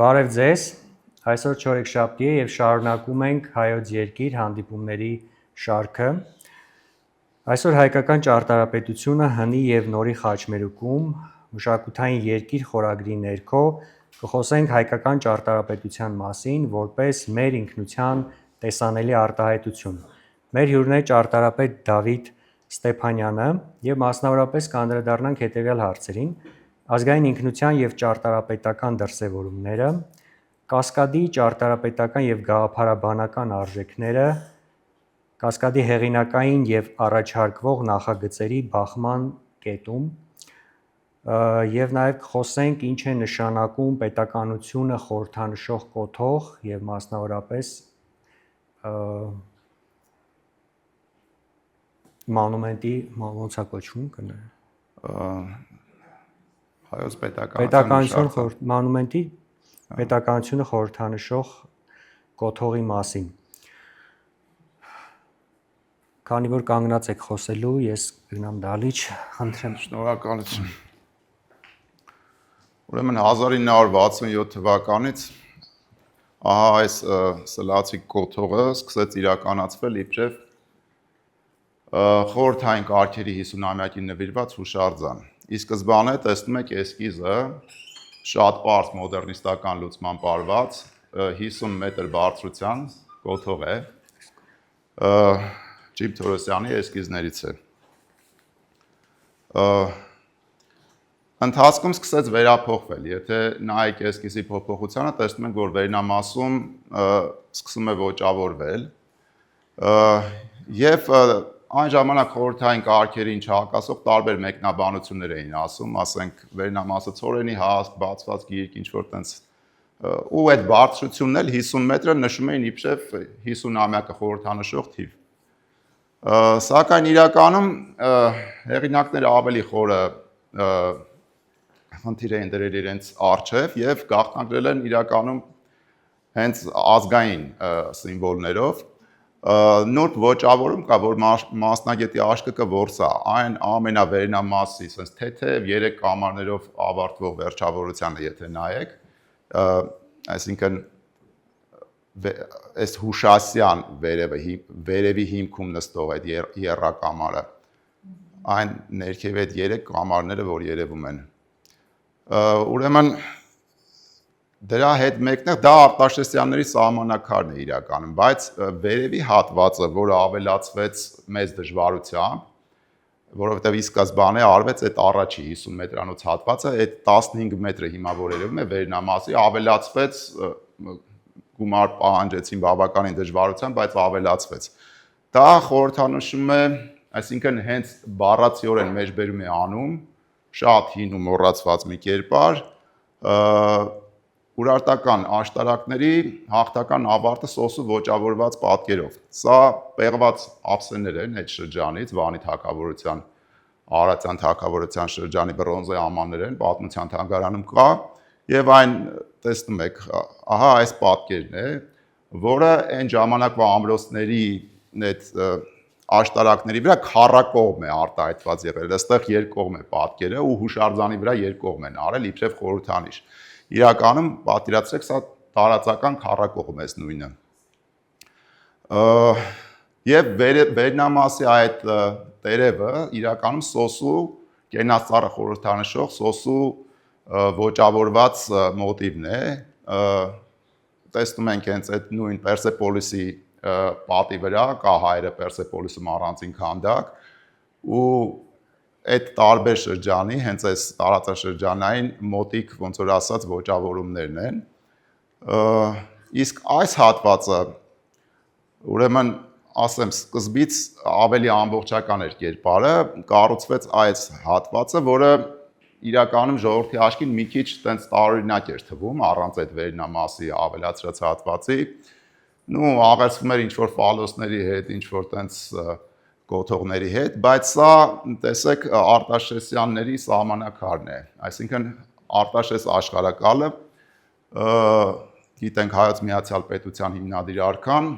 Բարև ձեզ, այսօր չորեքշաբթի է և շարունակում ենք հայոց երկիր հանդիպումների շարքը։ Այսօր հայկական ճարտարապետությունը հնի և նորի խաչմերուկում մշակութային երկիր խորագրի ներքո կխոսենք հայկական ճարտարապետության մասին որպես մեր ինքնության տեսանելի արտահայտություն։ Մեր հյուրն է ճարտարապետ Դավիթ Ստեփանյանը և մասնավորապես կանդրադառնանք հետևյալ հարցերին. ազգային ինքնության և ճարտարապետական դրսևորումները, Կասկադի ճարտարապետական և գաղափարաբանական արժեքները, Կասկադի հեղինակային և առաջարկվող նախագծերի բախման կետում և նաև կխոսենք ինչ է նշանակում պետականությունը խորհրդանշող կոթող և մասնավորապես մանումենտի ոնց է կոչվում հայոց պետականություն մանումենտի պետականությունը խորհրդանշող կոթողի մասին։ Քանի որ կանգնած եք խոսելու, ես գնամ դալիճ, խնդրեմ։ Շնորհակալություն։ Ուրեմն 1967 թվականից ահա այս սլացիկ կոթողը սկսեց իրականացվել իբրև խորհրդային կարգերի 50-ամյակին նվիրված հուշարձան։ Ի սկզբանե տեսնում եք էսկիզը շատ պարզ մոդեռնիստական լուծմամբ արված 50 մետր բարձրության կոթող է, Ջիփ Թորոսյանի էսկիզներից է։ Ընթացքում սկսեց վերափոխվել, եթե նայեք էսկիզի փոփոխությանը, տեսնում ենք, որ վերնամասում սկսում է ոճավորվել և այն ժամանակ խորհրդային կարգերին չհակասող տարբեր մեկնաբանություններ էին ասում, ասենք վերնամասը ցորենի հաստ, բացված գիրք, ինչ-որ տենց ու այդ բարձրությունն էլ 50 մետրը նշում էին իբրև 50-ամյակը խորհրդանշող թիվ։ Սակայն իրականում հեղինակները ավելի խորը խնդիր էին դրել իրենց առջև և գաղտնագրել են իրականում հենց ազգային սիմվոլներով նուրբ ոճավորում կա, որ մասնագետի աչքը կորսա, այն ամենավերնամասի, ասես թեթև 3 կամարներով ավարտվող վերջավորությանը, եթե նայեք, այսինքն այս հուշասյան վերևի հիմքում նստող այդ եռակամարը, այն ներքև այդ 3 կամարները, որ երևում են։ Ուրեմն դրա հետ մեկտեղ դա Արտաշեսյանների սահմանակարն է իրականում, բայց վերևի հատվածը, որը ավելացվեց մեծ դժվարությամբ, որովհետև ի սկզբանե արվեց այդ առաջի 50 մետրանոց հատվածը, այդ 15 մետրը հիմա որ երևում է վերնամասի, ավելացվեց, գումար պահանջեցին բավականին դժվարությամբ, բայց ավելացվեց։ Դա խորհրդանշում է, այսինքն հենց բառացիորեն մեջբերում է անում, շատ հին ու մոռացված մի կերպար, ուրարտական աշտարակների հաղթական ավարտը սոսու ոճավորված պատկերով։ Սա պեղված ափսեներ են այդ շրջանից, Վանի թագավորության, Արարատյան թագավորության շրջանի բրոնզե ամաններ են, պատմության թանգարանում կա, և այն տեսնում եք, ահա այս պատկերն է, որը այն ժամանակվա ամրոցների այդ աշտարակների վրա քառակողմ է արտահայտված եղել, այստեղ երկկողմ է պատկերը ու հուշարձանի վրա երկկողմ են արել իբրև խորհրդանիշ։ Իրականում պատկերացրեք, սա տարածական քառակողմ է նույնը։ Եվ վերնամասի այդ տերևը իրականում սոսու կենացառը խորհրդանշող սոսու ոճավորված մոտիվն է։ Տեսնում ենք հենց այդ նույն Պերսեպոլիսի պատի վրա կա հայերը Պերսեպոլիսում առանձին քանդակ ու այդ տարբեր շրջանի, հենց այս տարածաշրջանային մոտիկ, ոնց որ ասած, ոճավորումներն են։ Իսկ այս հատվածը, ուրեմն, ասեմ, սկզբից ավելի ամբողջական էր կերպարը, կառուցվեց այս հատվածը, որը իրականում ժողովրդի աչքին մի քիչ տենց տարօրինակ էր թվում, առանց այդ վերնամասի ավելացրած հատվածի, աղերսվում էր ինչ-որ ֆալոսների հետ, ինչ-որ տենց կոթողների հետ, բայց սա, տեսեք, Արտաշեսյանների սահմանակարն է, այսինքն Արտաշես աշխարհակալը, գիտենք Հայոց Միացյալ Պետության հիմնադիր արքան,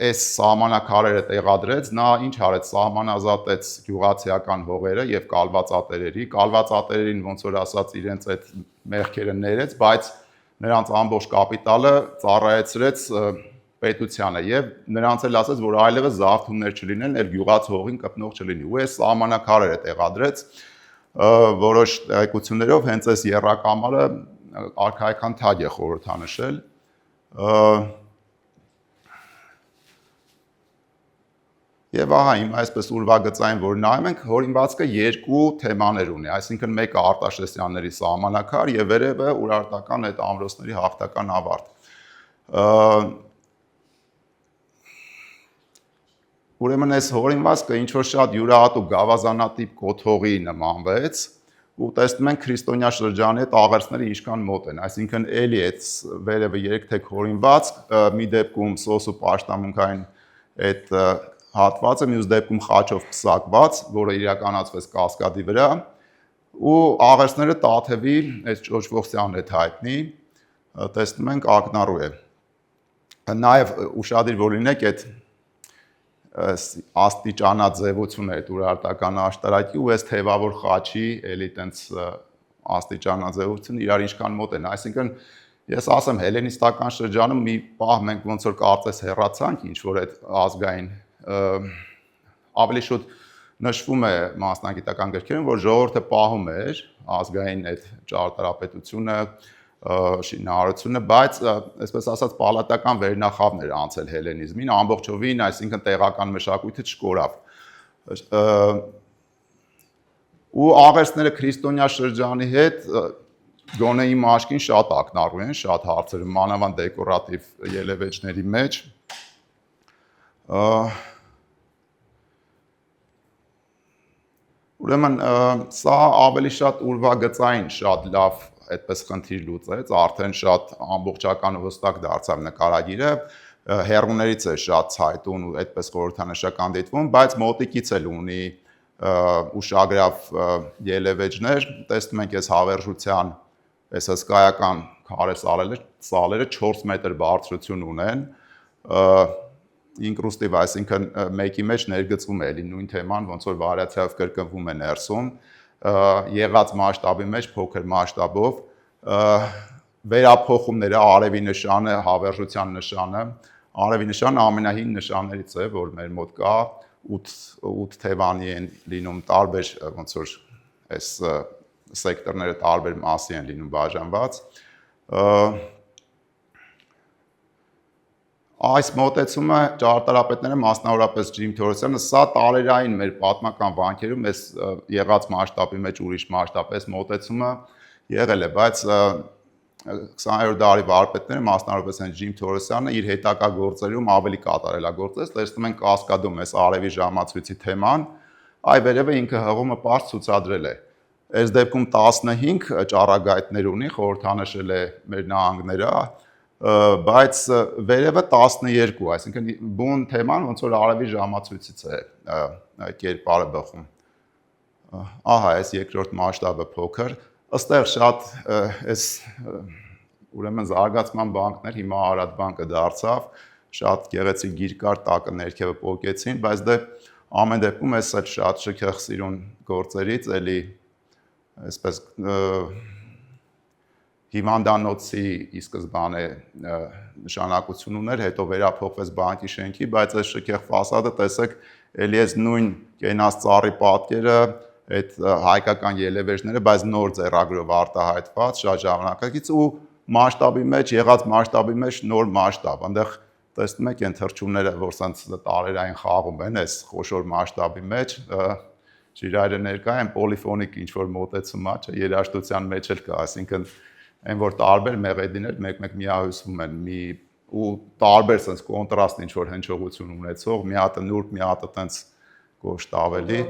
այս սահմանակարերը տեղադրեց, նա ինչ արեց, սահմանազատեց գյուղացիական հողերը և կալվածատերերի, կալվածատերերին ոնց որ ասած իրենց այդ մեղքերը ներեց, բայց նրանց ամբողջ կապիտալը ծառայեցրեց պետությանը եւ նրանց էլ ասաց, որ այլևս զավթումներ չլինեն, այլ գյուղաց հողին կպնող չլինի։ Ու այս սահմանակարերը տեղադրեց որոշ տեղեկություններով հենց այս երրակամարը արքայական թագ է խորհրդանշել։ Եվ ահա հիմա այսպես ուրվագծային որ նայում ենք, հորինվածքը երկու թեմաներ ունի, այսինքն մեկը Արտաշեսյանների սահմանակար եւ վերևը Ուրարտական այդ ամրոցների հաղթական ավարտ։ Ուրեմն այս հորինվածքը ինչ որ շատ յուրահատուկ գավազանատիպ կոթողի նմանվեց ու տեսնում ենք քրիստոնյա շրջանի հետ աղերսները ինչքան մոտ են, այսինքն էլի այդ վերևը երկթեք հորինված, մի դեպքում սոսու պաշտամունքային այդ հատվածը, մյուս դեպքում խաչով պսակված, որը իրականացվեց կասկադի վրա, ու աղերսները տաթևի այս ճոճվողսյանն հետ հայտնի, տեսնում ենք ակնառու է։ Նաև ուշադիր որ լինեք այդ աստիճանաձևությունը այդ ուրարտական աշտարակի ու այս թևավոր խաչի էլի տենց աստիճանաձևությունը իրար ինչքան մոտ են, այսինքն ես ասեմ հելենիստական շրջանում մի պահ մենք ոնց որ կարծես հեռացանք ինչ որ այդ ազգային ավելի շուտ նշվում է մասնագիտական գրքերում, որ ժողովուրդը պահում էր ազգային այդ ճարտարապետությունը, շինարարությունը, բայց այսպես ասած պալատական վերնախավն էր անցել հելենիզմին, ամբողջովին, այսինքն տեղական մշակույթը չկորավ։ Ու աղերսները քրիստոնյա շրջանի հետ գոնե իմ աչքին շատ ակնառու են, շատ հարցեր, մանավանդ դեկորատիվ ելևէջների մեջ։ Ուրեմն սա ավելի շատ ուրվագծային շատ լավ այդպես խնդիր լուծեց, արդեն շատ ամբողջական ու վստակ դարձավ նկարագիրը, հեռուներից է շատ ցայտուն ու այդպես խորհրդանշական դիտվում, բայց մոտիկից էլ ունի ուշագրավ ելևէջներ, տեսնում ենք այս հավերժության, այս հսկայական քարե սալերը 4 մետր բարձրություն ունեն, ինկրուստիվ, այսինքն մեկի մեջ ներգծվում է էլի նույն թեման, ոնց որ վարիացիայով կրկնվում է ներսում, եղած մասշտաբի մեջ փոքր մասշտաբով, վերափոխումները, արևի նշանը, հավերժության նշանը, արևի նշանը ամենահին նշաններից է, որ մեր մոտ կա, 8 թևանի են լինում տարբեր, ոնց որ այս սեկտորները տարբեր մասի են լինում բաժանված, այս մոտեցումը ճարտարապետները մասնավորապես Ջիմ Թորոսյանը սա տարերային մեր պատմական վանքերում այս եղած մասշտաբի մեջ ուրիշ մասշտաբ այս մոտեցումը եղել է, բայց 20-րդ դարի վարպետները մասնավորապես են Ջիմ Թորոսյանը իր հետագա գործերում ավելի կատարելագործեց, տեսնում ենք կասկադում այս արևի ժամացույցի թեման, այ վերևը ինքը հղումը պարզ ցուցադրել է։ Այս դեպքում 15 ճառագայթներ ունի, խորհրդանշել է մեր նահանգները, բայց վերևը 12, այսինքն բուն թեման ոնց որ արևի ժամացույցից է կերպարը բխում։ Ահա այս երկրորդ մասշտաբը փոքր, ըստեղ շատ այս ուրեմն զարգացման բանկներ, հիմա Արադ բանկը դարձավ, շատ գեղեցիկ գիր կար, տակը ներքևը պոկեցին, բայց դե ամեն դեպքում այս էլ շատ շքեղսիրուն գործերից էլի այսպես հիվանդանոցի ի սկզբանե նշանակություն ուներ, հետո վերափոխվեց բանկի շենքի, բայց այս շքեղ ֆասադը տեսեք, էլի այս նույն կենաց ծառի պատկերը, այդ հայկական ելևէջները, բայց նոր ձեռագրով արտահայտված, շատ ժամանակակից ու մասշտաբի մեջ, եղած մասշտաբի մեջ նոր մասշտաբ, այնտեղ տեսնում եք այն թռչունները, որ սենց տարերային խաղում են այս խոշոր մասշտաբի մեջ, ջիրայրը ներկա են, պոլիֆոնիկ ինչ-որ մոտեցում է, երաժշտության մեջ էլ կա, այսինքն այն որ տարբեր մեղեդիներ մեկ-մեկ միահյուսվում են, ու տարբեր սենց կոնտրաստ ինչ-որ հնչողություն ունեցող, մի հատը նուրբ, մի հատը տենց կոշտ ավելի,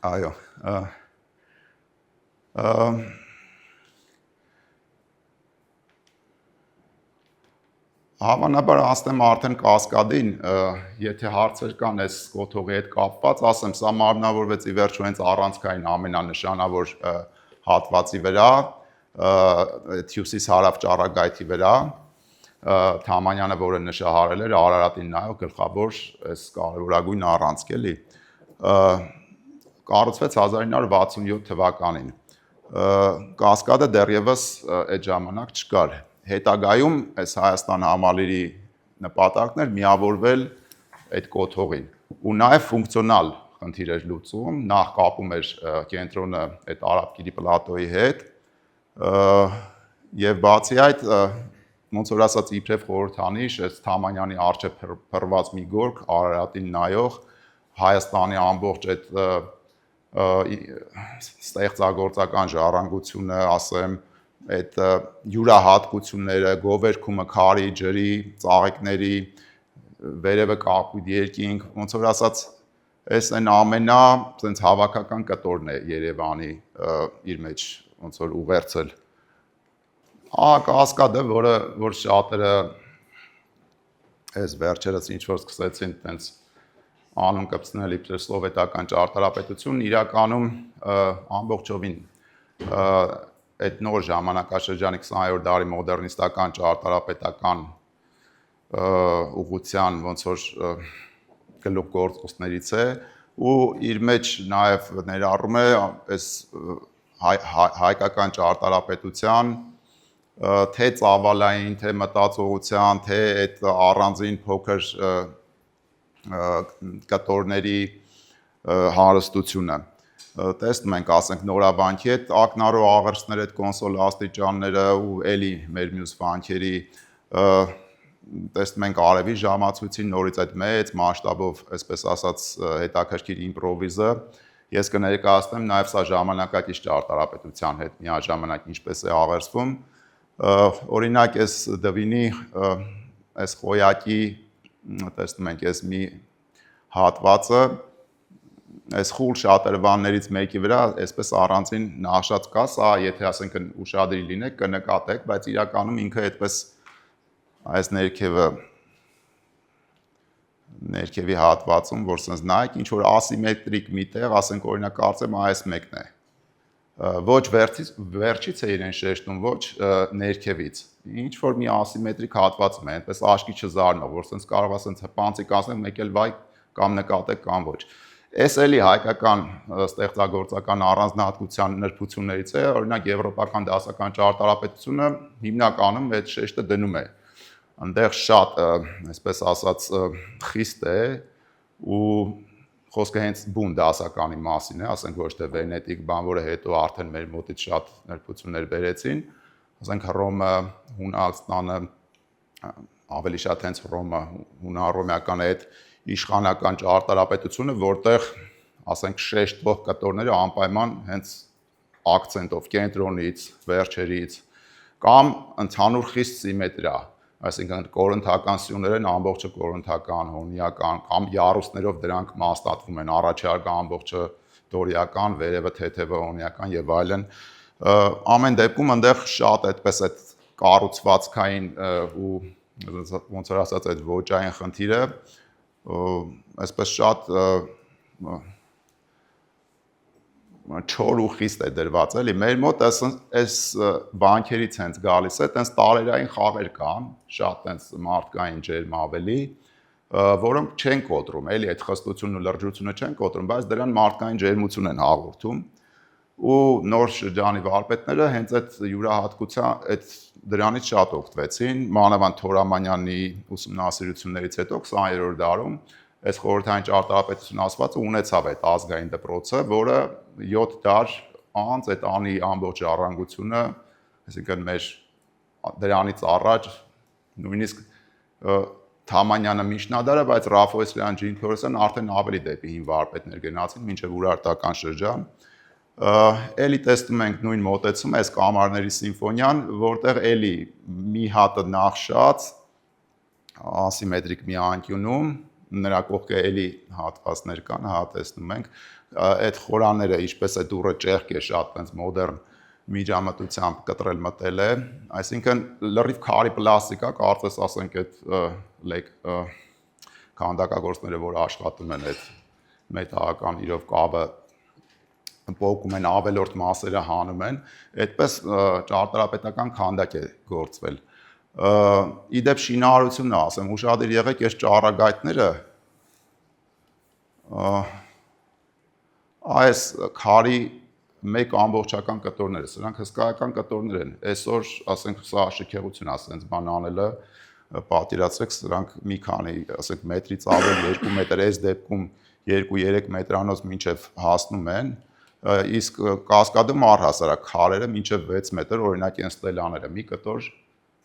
այո, Հավանաբար ասեմ արդեն կասկադին, եթե հարցեր կան այս կոթողի հետ կապված, ասեմ, սա մարմնավորվեց ի վերջո հենց առանցքային ամենանշանավոր հատվածի վրա, հյուսիս-հարավ ճառագայթի վրա, Թամանյանը, որը նշահարել էր, Արարատին նայող գլխավոր այս կարևորագույն առանցք էլի, կառուցվեց 1967 թվականին։ կասկադը դեռևս այդ ժամանակ չկար։ Հետագայում այս Հայաստան համալիրի նպատակն էր միավորվել այդ կոթողին ու նաև ֆունկցիոնալ խնդիր էր լուծում, նախ կապում էր կենտրոնը այդ Արաբկիրի պլատոյի հետ եւ բացի այդ ոնց որ ասած իբրև խորհրդանիշ այս Թամանյանի արչեւ փռված մի գորգ Արարատին նայող Հայաստանի ամբողջ այդ ստեղծագործական ժառանգությունը, ասեմ, այդ յուրահատկությունները, գովերքումը քարի, ջրի, ծաղիկների, վերևը կապույտ երկինք, ոնց որ ասած, այս այն ամենա ցենց հավաքական կտորն է Երևանի իր մեջ ոնց որ ուղերձել։ Կասկադը, որ շատերը այս վերջերս ինչ որ սկսեցին տենց անուն կպցնել իբրև սովետական ճարտարապետություն, իրականում ամբողջովին այդ նոր ժամանակաշրջանի 20-րդ դարի մոդեռնիստական ճարտարապետական ուղղության ոնց որ գլուխգործոցներից է ու իր մեջ նաև ներառում է այս հայկական ճարտարապետության թե ծավալային, թե մտածողության, թե այդ առանձին փոքր կտորների հարստությունը։ Տեսնում ենք, ասենք, նորավանքի այդ ակնառու աղերսները, այդ կոնսոլ աստիճանները ու էլի մեր մյուս վանքերի տեսնում ենք արևի ժամացույցին նորից այդ մեծ մասշտաբով, այսպես ասած, հետաքրքիր իմպրովիզը ես կներկայացնեմ նաև սա ժամանակակից ճարտարապետության հետ միաժամանակ ինչպես է աղերսվում։ Օրինակ այս դվինի այս խոյակի տեսնում ենք այս մի հատվածը այս խուլ շատրվաններից մեկի վրա այսպես առանձին նահաշած կա, սա եթե ասենք ուշադրի լինեք կնկատեք, բայց իրականում ինքը այդպես այս ներքևի հատվածում, որ sense նայեք, ինչ որ ասիմետրիկ մի տեղ, ասենք օրինակ կարծեմ այս մեկն է։ Ոչ վերջից է իրեն շեշտում, ոչ ներքևից։ Ինչ որ մի ասիմետրիկ հատվածում է, այնպես աչքի չզարնող, որ sense կարող է sense հպանցիկ ասենք, մեկ էլ վայ կամ նկատեք կամ ոչ։ Այս էլի հայկական ստեղծագործական առանձնահատկության նրբություններից է, օրինակ եվրոպական դասական ճարտարապետությունը հիմնականում այդ շեշտը դնում է։ Այնտեղ շատ, այսպես ասած, խիստ է ու խոսքը հենց բուն դասականի մասին է, ասենք ոչ թե վենետիկ բան, որը հետո արդեն մեր մոտից շատ նրբություններ բերեցին, ասենք Հռոմը, Հունաստանը, ավելի շատ հենց Հռոմը, հունարոմեական այդ իշխանական ճարտարապետությունը, որտեղ, ասենք, շեշտվող կտորները անպայման հենց ակցենտով կենտրոնից, վերջերից կամ ընդհանուր խիստ սիմետրիա, այսինքն կորինթական սյուներն ամբողջը կորինթական, հոնիական կամ յարուսներով դրանք մաստատվում են, առաջարկը ամբողջը դորիական, վերևը թեթևը հոնիական եւ այլն։ Ամեն դեպքում այնտեղ շատ այդպես այդ կառուցվածքային ու ոնց որ ասած այդ ոճային խնդիրը այսպես շատ չոր ու խիստ է դրված էլի մեր մոտ այս բանկերից հենց գալիս է տենց տարերային խաղեր կան շատ տենց մարդկային ջերմ ավելի որոնք չեն կոտրում էլի այդ խստությունն ու լրջությունը չեն կոտրում բայց դրան մարդկային ջերմություն են հաղորդում ու նոր շրջանի վարպետները հենց այդ յուրահատկության այդ դրանից շատ օգտվեցին մանավանդ Թորամանյանի ուսումնասիրություններից հետո 20-րդ դարում այս խորհրդային ճարտարապետություն ասվածը ունեցավ այդ ազգային դպրոցը, որը 7 դար անց այդ անի ամբողջ ժառանգությունը, այսինքն մեր դրանից առաջ նույնիսկ Թամանյանը միջնադարը, բայց Ռաֆայելյան Ջինթորսն արդեն ավելի դեպի հին վարպետներ գնացին մինչև ուրարտական շրջան։ Էլի տեսնում ենք նույն մոտեցումը այս կամարների սիմֆոնիան, որտեղ էլի մի հատը նախշած ասիմետրիկ մի անկյունում նրա կողքը էլի հատվածներ կան, հա տեսնում ենք, այդ խորաները ինչպես է դուրը ճեղք է շատ այնց մոդեռն միջամտությամբ կտրել մտել է, այսինքն լրիվ քարի պլաստիկա, կարծես ասենք այդ քանդակագործները, որ աշխատում են այդ մետաղական իրով կավը պոկում են ավելորդ մասերը հանում են, այդպես ճարտարապետական քանդակ է գործվել։ Իդեպ շինարարությունը, ասեմ, ուշադիր եղեք, այս ճառագայթները այս քարի մեկ ամբողջական կտորներ, սրանք հսկայական կտորներ են։ Այսօր, ասենք, սա շքեղություն, ասենց բան անելը, պատկերացրեք, սրանք մի քանի, ասենք, մետրից ավել 2 մետր, այս դեպքում 2-3 մետրանոց մինչև հասնում են, իսկ Կասկադում առհասարակ քարերը մինչև 6 մետր, օրինակ այն ստելաները, մի կտոր,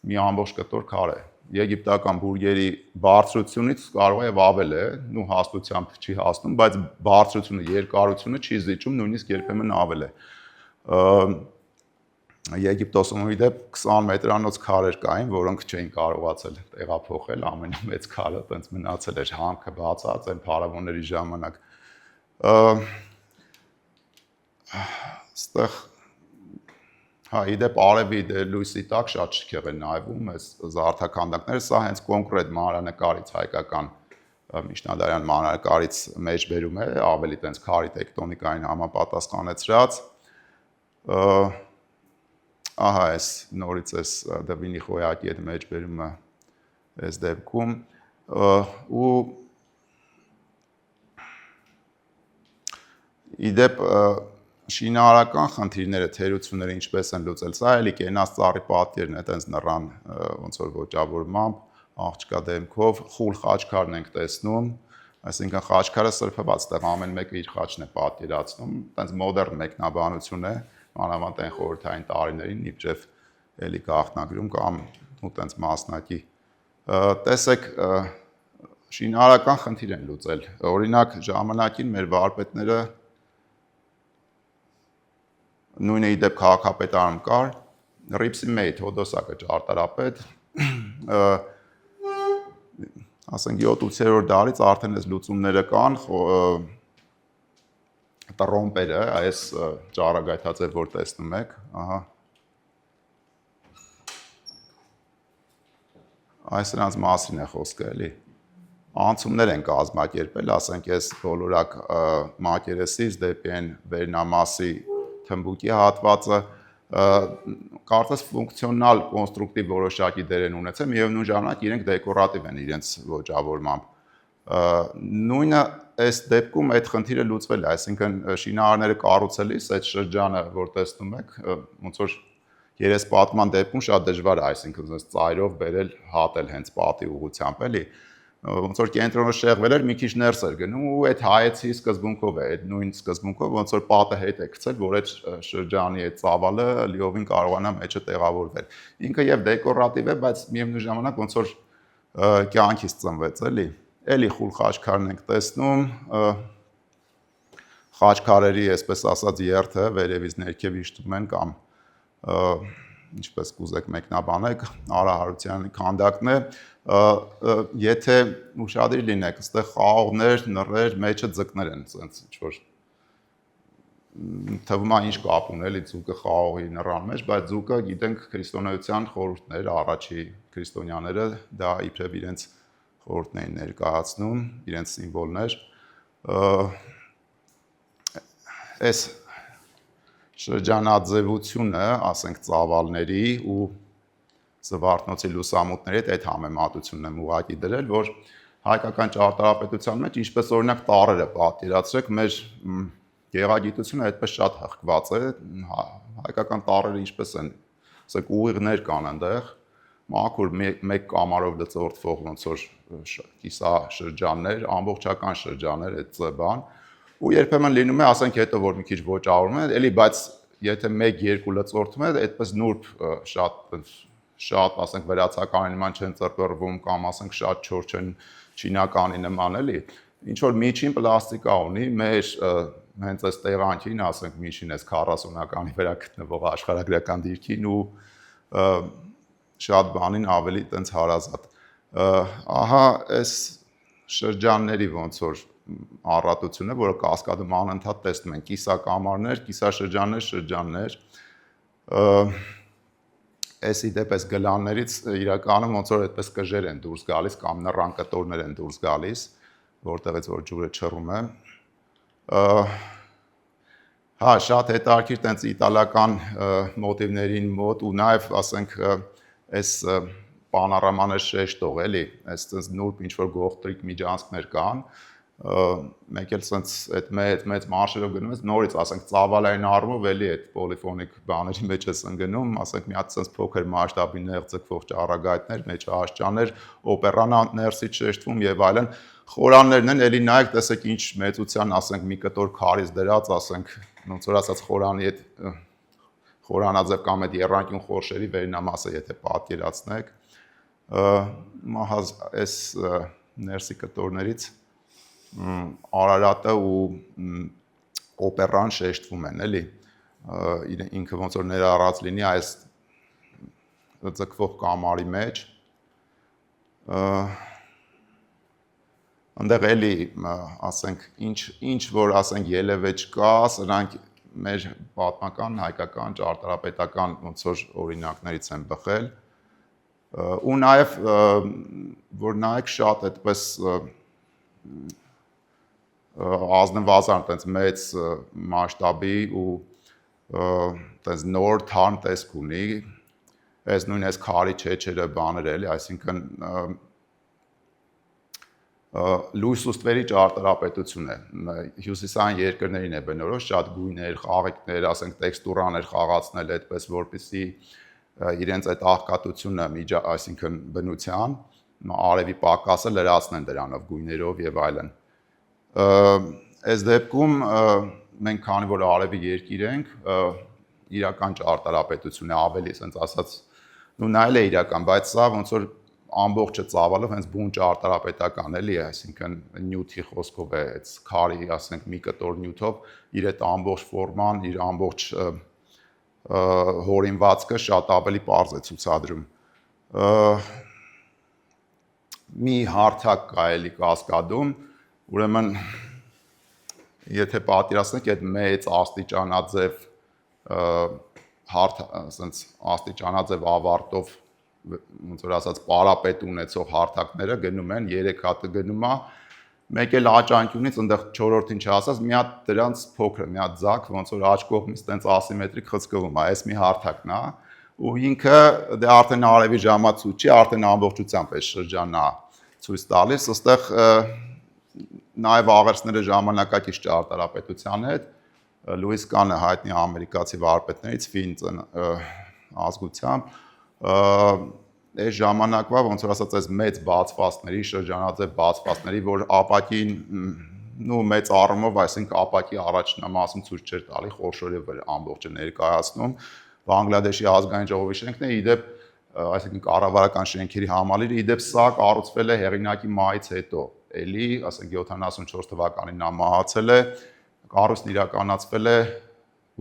մի ամբողջ կտոր քար է։ Եգիպտական բուրգերի բարձրությունից կարող է ավել է, ու հաստությամբ չի հասնում, բայց բարձրությունը, երկարությունը չի զիջում, նույնիսկ երբեմն ավել է։ Եգիպտոսում ի դեպ 20 մետրանոց քարեր կային, որոնք չէին կարողացել տեղափոխել, ամենամեծ քարը տենց մնացել էր հանքը բացած այն փարավոնների ժամանակ։ Այստեղ ի դեպ արևի լույսի տակ շատ շքեղ է նայվում այս զարդաքանդակները, սա հենց կոնկրետ մանրանկարից հայկական միջնադարյան մանրանկարից մեջբերում է, ավելի տենց քարի տեկտոնիկային համապատասխանեցրած։ Ահա այս նորից այս դվինի խոյակի հետ մեջբերումը այս դեպքում ու ի դեպ շինարարական խնդիրները, թերությունները ինչպես են լուծել, սա էլի կենաց ծառի պատկերն է, այտենց նռան ոնց որ ոճավորմամբ, աղջկա դեմքով, խուլ խաչքարն ենք տեսնում, այսինքն խաչքարը սրբված, այդտեղ ամեն մեկը իր խաչն է պատկերացնում, այտենց մոդեռն մեկնաբանություն է, մանավանդ այն խորհրդային տարիներին, իբրև էլի գաղտնագրում կամ ու այտենց մասնակի։ Տեսեք, շինարարական խնդիր են լուծել, օրինակ ժամանակին մեր վարպետները նույնը ի դեպ քաղաքապետարանում կար, Ռիփսի մեյդ, Հոդոսակը ճարտարապետ, ասենք 7-8-րդ դարից արդեն այս լուծումները կան, տրոմպերը, այս ճառագայթաձև որ տեսնում եք, ահա, այս նրանց մասին է խոսքը էլի, անցումներ են կազմակերպել, ասենք այս բոլորակ մակերեսից դեպի այն վերնամասի թմբուկի հատվածը կարծես ֆունկցիոնալ կոնստրուկտիվ որոշակի դեր են ունեցել, միևնույն ժամանակ իրենք դեկորատիվ են իրենց ոճավորմամբ։ Նույնը այս դեպքում այդ խնդիրը լուծվել է, այսինքն շինարարները կառուցելիս այդ շրջանը, որ տեսնում եք, ոնց որ երեսպատման դեպքում շատ դժվար է, այսինքն ծայրով բերել հատել հենց պատի ուղղությամբ, էլի։ Ոնց որ կենտրոնը շեղվել էր, մի քիչ ներս էր գնում ու այդ հայեցի սկզբունքով է, այդ նույն սկզբունքով ոնց որ պատը հետ է գցել, որ այդ շրջանի այդ ծավալը լիովին կարողանա մեջը տեղավորվել։ Ինքը եւ դեկորատիվ է, բայց միևնույն ժամանակ ոնց որ կյանքից ծնվեց, էլի։ Էլի խուլ խաչքարն ենք տեսնում, խաչքարերի, այսպես ասած, երթը վերևից ներքև իջնում են կամ ինչպես կուզեք մեկնաբանեք, Արա Հարությունյանի քանդակն է, եթե ուշադիր լինեք, այստեղ խաղողներ, նռեր, մեջը ձկներ են, ասենց ինչ-որ թվում է ինչ կապ ունի, էլի ձուկը խաղողի նռան մեջ, բայց ձուկը գիտենք քրիստոնեության խորհուրդներ, առաջի քրիստոնյաները դա իբրև իրենց խորհուրդն էին ներկայացնում, իրենց սիմվոլներ, այս շրջանաձևությունը, ասենք ծավալների ու զվարթնոցի լուսամուտների հետ համեմատությունն եմ ուղղակի դրել, որ հայկական ճարտարապետության մեջ, ինչպես օրինակ տառերը պատկերացրեք, մեր գեղագիտությունը այդպես շատ հղկված է, հայկական տառերը ինչպես են, ասենք ուղիղներ կան այնտեղ, մաքուր մեկ կամարով լծորդվող ոնց որ կիսաշրջաններ, ամբողջական շրջաններ այդ բան, ու երբեմն լինում է, ասենք հետո որ մի քիչ ոճավորում է, էլի բայց եթե 1-2 լծորդում է, այդպես նուրբ շատ, ասենք վերացականի նման չեն ծրպռվում կամ ասենք շատ չոր չեն չինականի նման, էլի, ինչ որ միջին պլաստիկա ունի, մեր հենց այս տեղանքին, ասենք միջին այս 40-ականի վրա գտնվող աշխարհագրական դիրքին ու շատ բանին ավելի տենց հարազատ։ Ահա այս շրջանների ոնց որ առատությունը, որը Կասկադում անընդհատ տեսնում են, կիսակամարներ, կիսաշրջաններ, շրջաններ, այս իդեպ այս գլաններից իրականում ոնց որ այդպես կժեր են դուրս գալիս կամ նռան կտորներ են դուրս գալիս, որտեղից որ ջուրը չռում է։ Հա, շատ հետաքրքիր տենց իտալական մոտիվներին մոտ ու նաև ասենք այս պանորամաներ շեշտող էլի, այս նուրբ ինչ որ գողտրիկ միջանցքներ կան, մեկ էլ sense այդ մեծ մարշերով գնում ես նորից ասենք ծավալային առումով էլի այդ պոլիֆոնիկ բաների մեջ ես ընկնում, ասենք մի հատ sense փոքր մասշտաբի ներձգվող ճառագայթներ, մեջ աշճաներ, օպերանա ներսից շեշտվում եւ այլն, խորաններն են էլի նայեք, տեսեք ինչ մեծության, ասենք մի կտոր քարից դրած, ասենք ոնց որ ասած խորանի այդ խորանաձև կամ այդ երանգյուն խորշերի վերնամասը եթե պատկերացնեք, այս ներսի կտորներից Արարատը ու օպերան շեշտվում են, էլի ինքը ոնց որ ներառած լինի այս ձգվող կամարի մեջ, այնտեղ էլի ասենք ինչ որ ասենք ելևեջ կա, սրանք մեր պատմական, հայկական, ճարտարապետական ոնց որ օրինակներից են բխել, ու նաև որ նայեք շատ այդպես ազնվազան տենց մեծ մասշտաբի ու տենց նոր թարմ տեսք ունի, այս նույն այս քարի չեչերը բաներ էլի, այսինքն լույս ու ստվերի ճարտարապետություն է, հյուսիսային երկրներին է բնորոշ, շատ գույներ, խաղիկներ, ասենք տեքստուրաներ խաղացնել այդպես, որպեսզի իրենց այդ աղքատությունը, այսինքն բնության, արևի պակասը լրացնեն դրանով, գույներով եւ այլն։ Այս դեպքում մենք քանի որ արևի երկիր ենք, իրական ճարտարապետություն է ավելի, ասենց ասած, ու նայել է իրական, բայց սա ոնց որ ամբողջը ծավալով հենց բուն ճարտարապետական էլի, այսինքն նյութի խոսքով է, այս քարի, ասենք մի կտոր նյութով իր այդ ամբողջ ֆորման, իր ամբողջ հորինվածքը շատ ավելի պարզ է ցուցադրում։ Մի հարթակ կա էլի Կասկադում, ուրեմն եթե պատկերացնեք այդ մեծ աստիճանաձև ասենց աստիճանաձև ավարտով ոնց որ ասած պարապետ ունեցող հարթակները գնում են 3 հատը գնում է, մեկ էլ աճանկյունից այնտեղ 4-ին չհասած մի հատ դրանց փոքր, մի հատ ձակ, ոնց որ աջ կողմից տենց ասիմետրիկ խցկվում է, այս մի հարթակն է, ու ինքը դե արդեն արևի ժամացույց չի, արդեն ամբողջությամբ այս շրջանն է ցույց տալիս, այստեղ նաև աղերսները ժամանակակից ճարտարապետության հետ, Լուիս Կանը հայտնի ամերիկացի վարպետներից ֆին ազգությամբ, այս ժամանակվա ոնց որ ասած այս մեծ բացվածքների, շրջանաձև բացվածքների, որ ապակին մեծ առումով, այսինքն ապակի առաջնամասում ցույց չէր տալի, խորշորի վրա ամբողջը ներկայացնում, Բանգլադեշի ազգային ժողովի շենքն է, իդեպ այսինքն կառավարական շենքերի համալիրը, իդեպ սա կառուցվել է հեղինակի մահից հետո, էլի, ասենք 74 թվականին նա մահացել է, կառույցն իրականացվել է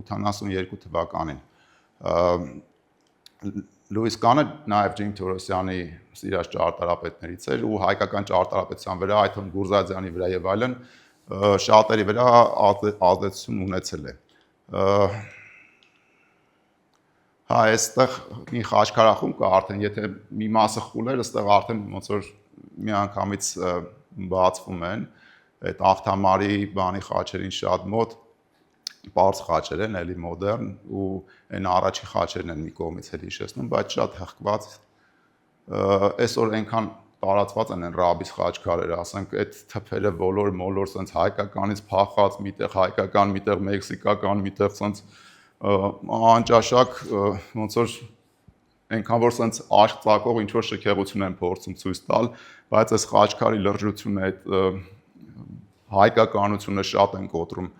82 թվականին։ Լուիս Կանը նաև Ջիմ Թորոսյանի սիրած ճարտարապետներից էր ու հայկական ճարտարապետության վրա, այդ թվում Գուրզադյանի վրա եւ այլն շատերի վրա ազդեցություն ունեցել է։ Հա, այստեղ մի խաչքարախումբ կա արդեն, եթե մի մասը խուլեր, այստեղ արդեն ոնց որ մի անգամից բացվում են, այդ աղթամարի բանի խաչերին շատ մոտ, պարզ խաչեր են, էլի մոդեռն, ու այն առաջի խաչերն են մի կողմից էլ հիշեցնում, բայց շատ հղկված, այսօր այնքան տարածված են ռաբիս խաչքարերը, ասենք այդ թփերը ոլոր-մոլոր սենց հայկականից փախած, միտեղ հայկական, միտեղ մեքսիկական, միտեղ սենց անճաշակ ոնց որ այնքան որ սենց աշկ ծակող ինչ որ շքեղություն են փորձում ցույց տալ, բայց այս խաչքարի լրջությունը, այդ հայկականությունը շատ են կոտրում։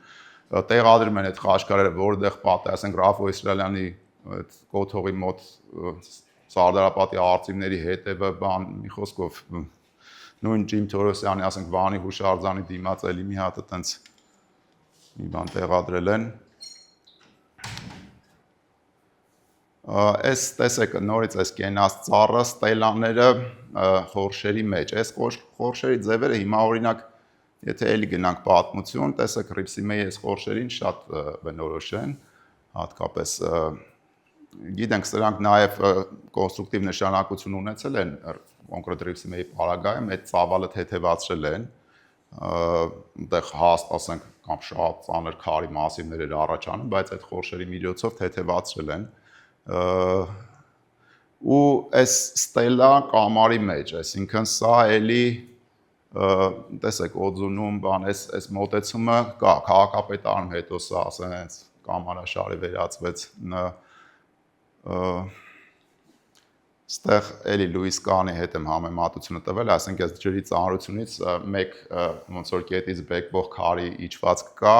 Տեղադրում են այդ խաչքարերը, որտեղ պատը, ասենք Ռաֆո Իսրայելյանի այդ կոթողի մոտ Սարդարապատի արծիվների հետևը բան, մի խոսքով նույն Ջիմ Թորոսյանի, ասենք Վանի հուշարձանի դիմաց էլի մի հատ այտենց մի բան տեղադրել են։ Այս տեսեք նորից այս կենաց ծառը, ստելաները խորշերի մեջ, այս խորշերի ձևերը հիմա օրինակ եթե էլի գնանք պատմություն, տեսեք Ռիփսիմեի այս խորշերին շատ բնորոշ են, հատկապես գիտենք սրանք նաև կոնստրուկտիվ նշանակություն ունեցել են կոնկրետ Ռիփսիմեի պարագայում, այդ ծավալը թեթևացրել են, այնտեղ հաստ ասենք կամ շատ ծանր քարի մասիվներ էր առաջանում, բայց այդ խորշերի միջոցով թեթևացրել են ու այս ստելա կամարի մեջ, այսինքն սա էլի տեսեք օձունում բան այս մոտեցումը կա քաղաքապետարանում հետո սա ասենց կամարաշարի վերածվեց ստեղ էլի Լուիս Կանի հետ եմ համեմատությունը տվել, այսինքն այս ջրի ծանրությունից մեկ ոնց որ կետից բեկվող քարի իջվածք կա,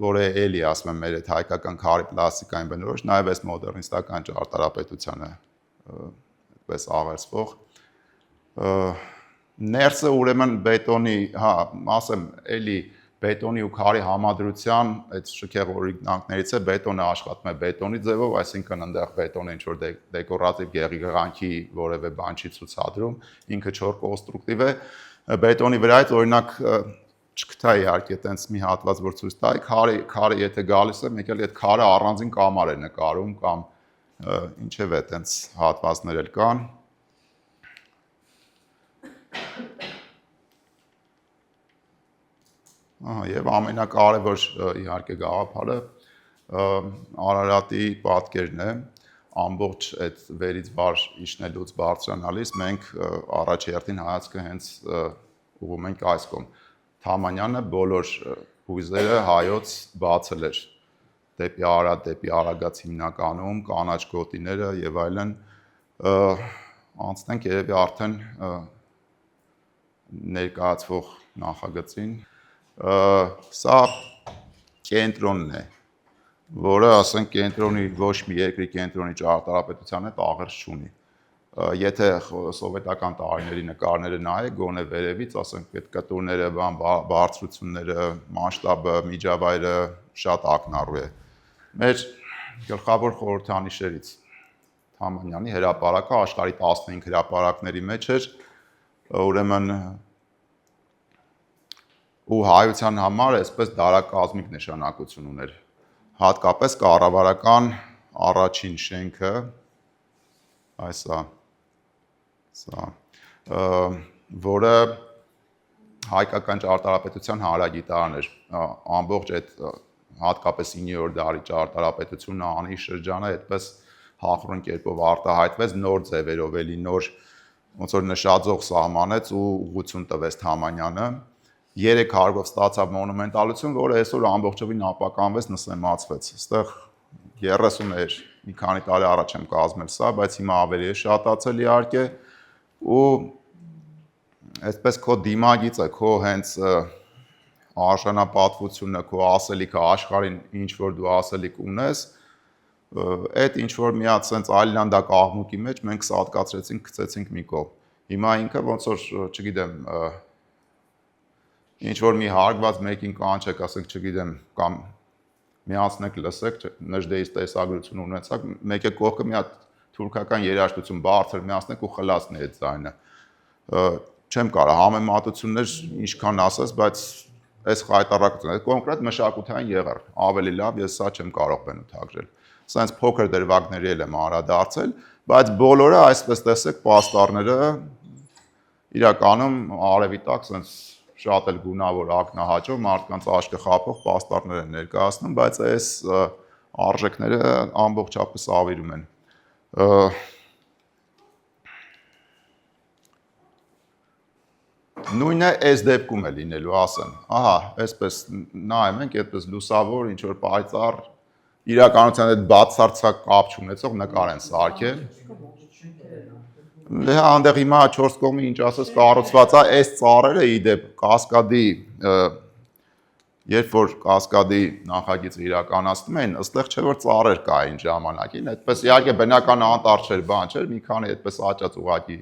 որը էլի ասում եմ մեր այդ հայկական քարի պլաստիկային բնորոշ, նաև այս մոդեռնիստական ճարտարապետությանը այդպես աղերսվող ներսը ուրեմն բետոնի, հա, ասեմ, էլի բետոնի ու քարի համադրության այդ շքեղ օրինակներից է բետոնը աշխատում է բետոնի ձևով, այսինքն այնտեղ բետոնը ինչ որ դեկորատիվ գեղի որևէ բան չի ցուցադրում, ինքը չոր կոնստրուկտիվ է, բետոնի վրայից օրինակ չկթա իհարկե այտենց մի հատված որ ցույց տայի, քարը եթե գալիս է, մեկ էլ այդ քարը առանձին կամար է նկարում կամ ինչև է այտենց հատվածներ էլ կան Եվ ամենակարևոր իհարկե գաղափարը Արարատի պատկերն է, ամբողջ այդ վերից վար իջնելուց բարձրանալիս մենք առաջերտին հայացքը հենց ուղղում ենք այս կողմ։ Թամանյանը բոլոր հույզերը հայոց բացել էր դեպի Արարատ, դեպի Արագած հիմնականում, կանաչ գոտիները եւ այլն անցնենք երևի արդեն ներկայացվող նախագծին Սա կենտրոնն է, որը ասենք կենտրոնի ոչ մի երկրի կենտրոնի ճարտարապետության հետ աղերս չունի։ Եթե սովետական տարիների նկարները նայեք, գոնե վերևից, ասենք այդ կտուրները, բարձրությունները, մասշտաբը, միջավայրը շատ ակնառու է։ Մեր գլխավոր խորհրդանիշերից Թամանյանի հրապարակը աշխարհի 15 հրապարակների մեջ էր, ուրեմն ու հայության համար այսպես դարակազմիկ նշանակություն ուներ։ Հատկապես կառավարական առաջին շենքը, այսա, որը հայկական ճարտարապետության հանրագիտարան էր, ամբողջ այդ հատկապես 9-րդ դարի ճարտարապետությունը անի շրջանը այդպես հախռուն կերպով արտահայտվեց նոր ձևերով, էլի նոր ոնց որ նշաձող սահմանեց ու ուղղություն տվեց Թամանյանը 3 հարգով ստացավ մոնումենտալություն, որը այսօր ամբողջովին ապականվեց, նսեմացվեց։ Այստեղ 30 մի քանի տարի առաջ եմ կազմել սա, բայց հիմա ավելի է շատացել իհարկե ու այսպես քո դիմագիծը, քո հենց արժանապատվությունը, քո ասելիքը աշխարհին ինչ որ դու ասելիք ունես, այդ ինչ որ մի հատ sense այլանդակ աղմուկի մեջ մենք սատկացրեցինք, գցեցինք մի կողմ։ Հիմա ինքը ոնց որ, չգիտեմ, ինչ որ մի հարգված մեկին կանչեք, ասենք, չգիտեմ, կամ միացնեք լսեք, նժդեից տեսագրություն ունեցաք, մեկը կողքը մի հատ թուրքական երաժշտություն բարձր միացնեք ու խլացնի այդ ձայնը։ Չեմ կարող համեմատություններ ինչքան ասես, բայց այս խայտառակությունը, կոնկրետ մշակութային եղեր, ավելի լավ ես սա չեմ կարող բնութագրել։ Սենց փոքր դրվագների էլ եմ անդրադարձել, բայց բոլորը այսպես տեսեք պաստառները իրականում արևի տակ սենց շատ էլ գունավոր ակնահաճով մարդկանց աչքը խափող պաստառներ են ներկայացնում, բայց այս արժեքները ամբողջապես ավիրում են։ Նույնը այս դեպքում է լինելու, ասեմ։ Ահա, այսպես նայում ենք, այդպես լուսավոր, ինչ որ պայծառ, իրականության հետ բացարձակ կապ չունեցող նկար են սարքել։ Դե այնտեղ հիմա 4 կողմի ինչ ասես կառուցված է, այս ծառերը ի դեպ Կասկադի երբ որ Կասկադի նախագիծը իրականացնում էին, ըստեղ չէ որ ծառեր կային ժամանակին, այդպես իհարկե բնական անտառ չէր, բան չէր, մի քանի այդպես աճած ուղակի,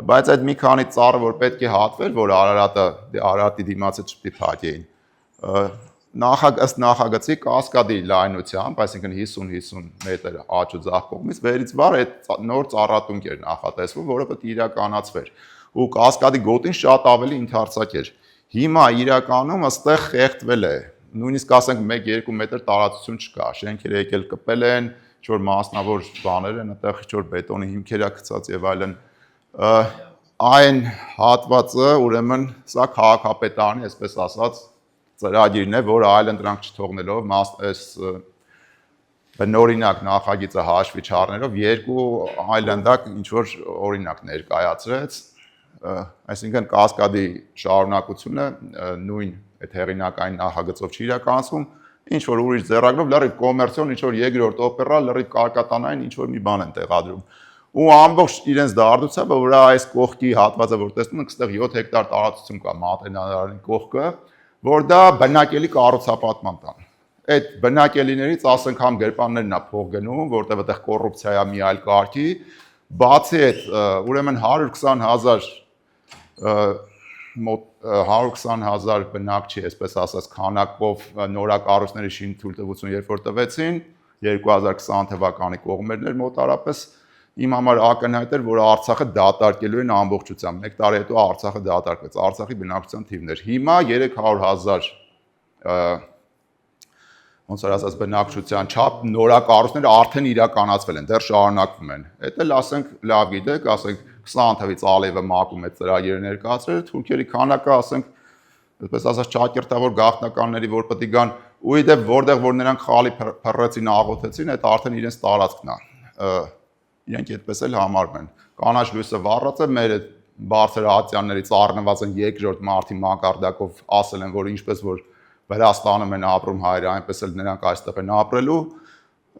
բայց այդ մի քանի ծառը որ պետք է հատվեր, որ Արարատի դիմացը չպիտի թակեին։ Ըստ նախագծի Կասկադի լայնությամբ, այսինքն 50-50 մետր աճ ու ձախ կողմից վերից վար այդ նոր ծառատունկ էր նախատեսվում, որը պետք է իրականացվեր։ Ու Կասկադի գոտին շատ ավելի ընդարձակ էր։ Հիմա իրականում ըստեղ խեղդվել է, նույնիսկ ասենք 1-2 մետր տարածություն չկա, շենքերը եկել կպել են, ինչ-որ մասնավոր բաներ են, այդտեղ ինչ-որ բետոնի հիմքեր է գցած եւ այլն։ Այն հատվածը, ուրեմն, սա քաղաքապետարանի, այսպես ասած, ծրագիրն է, որը այլընտրանք չթողնելով այս բնօրինակ նախագիծը հաշվի չառնելով երկու այլանդակ ինչ որ օրինակ ներկայացրեց այսինքն կասկադի շարունակությունը նույն այդ հեղինակային նախագծով չի իրականացվում, ինչ որ ուրիշ ձեռագրով լրիվ կոմերցիոն, ինչ որ երկրորդ օպերա, լրիվ կարկատանային ինչ որ մի բան են տեղադրում։ Ու ամբողջ իրենց դարդուցը, որ այս կողքի հատվածը, որ տեսնում եք, այստեղ 7 հեկտար տարածություն կա Մատենադարանի կողքը, որ դա բնակելի կառուցապատման տան։ Այդ բնակելիներից ասենք համ գրպաններն է փող գնում, որտեղ այդտեղ կոռուպցիա է մի այլ կարգի, բացի այդ ուրեմն 120,000 120,000 բնակչի, այսպես ասած, քանակով նորակառույցների շինթույլտվություն երբ որ տվեցին 2020 թվականի կողմերներ մոտարապես իմ համար ակնհայտ էր, որ Արցախը դատարկելու են ամբողջությամբ։ 1 տարի հետո Արցախը դատարկվեց, Արցախի բնակչության թիվներ։ Հիմա 300,000 ոնց որ ասած բնակչության չափ նորակառույցները արդեն իրականացվել են, դեռ շարունակվում են։ Էդ էլ ասենք լավ գիտեք, ասենք 20 թվից Ալիևը մակում է ծրագիրը ներկայացրել, թուրքերի քանակը ասենք այսպես ասած ճակերտավոր գաղտնականների որ պետք է գան ու իդեպ որտեղ որ նրանք խալի փռեցին, աղոթեցին, այդ արդեն իրենց տարածքն է։ Իրենք այդպես էլ համարում են։ Կանաչ լույսը վառած է, մեր այդ բարձր ատյաններից առնված են երկրորդ մարտի մակարդակով ասել են, որ ինչպես որ Վրաստանում են ապրում հայերը, այնպես էլ նրանք այստեղ են ապրելու,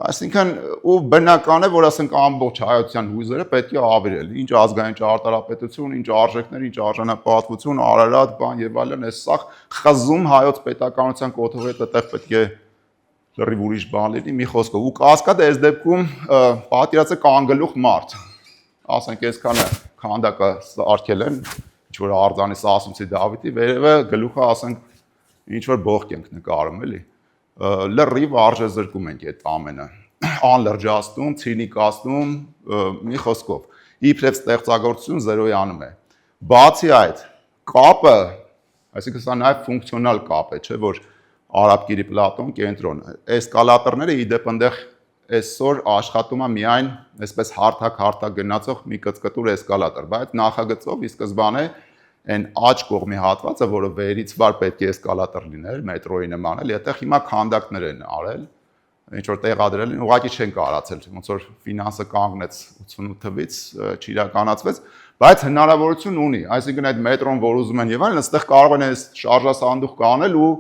այսինքն ու բնական է, որ ասենք ամբողջ հայության հույզերը պետք է ավիրել, ինչ ազգային ճարտարապետություն, ինչ արժեքներ, ինչ արժանապատվություն, Արարատ, բան եւ այլն, այս սա խզում հայոց պետականության կոթողի այդտեղ պետք է լրիվ ուրիշ բան լինի, մի խոսքով, ու կասկադը այս դեպքում պատիրացը կանգլուխ մարդ, ասենք այսքանը քանդակը արկել են, ինչ որ արձանի Սասունցի Դավիթի, վերևը գլուխը ասենք ինչ որ բողք ենք նկարում, էլի, լրիվ արժեզրկում ենք այդ ամենը, անլրջացնում, ցինիկացնում, մի խոսքով, իբրև ստեղծագործություն զերոյի անում է, բացի այդ, կապը, այսինքն սա նաև ֆունկցիոնալ կապ է, չէ, որ Արաբկիրի Պլատոն կենտրոն, էսկալատորները իդեպ այնտեղ այսօր աշխատում է միայն այսպես հարթակ գնացող մի կծկտուր էսկալատոր, բայց նախագծով ի սկզբանե այն աջ կողմի հատվածը, որը վերից վար պետք է էսկալատոր լիներ, մետրոյի նման էլ, այդտեղ հիմա քանդակներ են արել, ինչ որ տեղադրել են, ուղղակի չեն կարացել, ոնց որ ֆինանսը կանգնեց 88 թվից, չիրականացվեց, բայց հնարավորություն ունի, այսինքն այդ մետրոն, որ ուզում են եւ այլն, այստեղ կարող են այս շարժասանդուղ կանել ու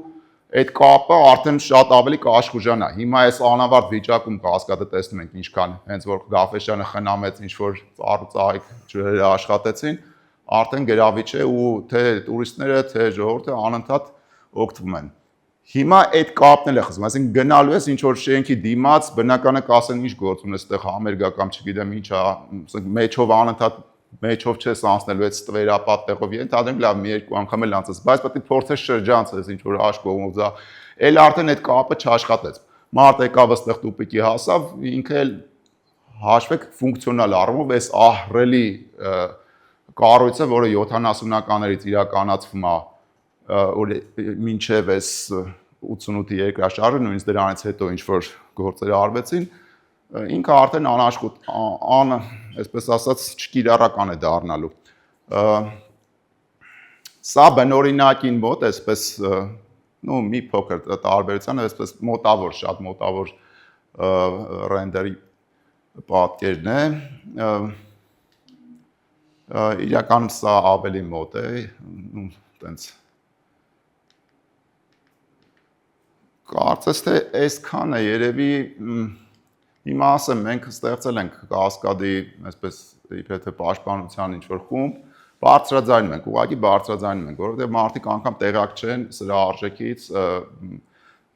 այդ կապը արդեն շատ ավելի կաշխուժանա։ Հիմա այս անավարտ վիճակում կասկադը տեսնում ենք ինչքան, հենց որ Գաֆէսյանը խնամեց, ինչ որ ծառուծաղիկ ջրերը աշխատեցին, արդեն գրավիչ է ու թե տուրիստները, թե ժողովուրդը անընդհատ օգտվում են։ Հիմա այդ կապն էլ է խզում, այսինքն գնալու ես ինչ որ շենքի դիմաց, բնականը կասեն ինչ գործ ունես, այդտեղ համերգա կամ չգիտեմ ինչ է, մեջով անընդհատ մեջով չես անցնելու այդ ստվերապատ տեղով, ենթադրենք լավ մի երկու անգամ էլ անցես, բայց պետք է փորձես շրջանցես ինչ որ աշ կողմով դա, էլ արդեն այդ կապը չաշխատեց։ Մարդ եկավ այստեղ տուպիկի հասավ, ինքը էլ հաշվեք ֆունկցիոնալ առումով այս ահռելի կառույցը, որը 70-ականներից իրականացվում է, որ մինչև այս 88-ի երկրաշարժը, նույնիսկ դրանից հետո ինչ որ գործեր արվեցին, ինքը արդեն այսպես ասած չկիրառական է դառնալու։ Սա բնօրինակին մոտ, այսպես մի փոքր տարբերության, այսպես մոտավոր, շատ մոտավոր ռենդերի պատկերն է։ Իրականում սա ավելի մոտ է, տենց կարծես թե այսքան է երևի հիմա ասեմ, մենք ստեղծել ենք կասկադի, այսպես իբրև թե պաշտպանության ինչ-որ խումբ, բարձրաձայնում ենք, ուղղակի բարձրաձայնում ենք, որովհետև մարդիկ անգամ տեղյակ չեն սրա արժեքից,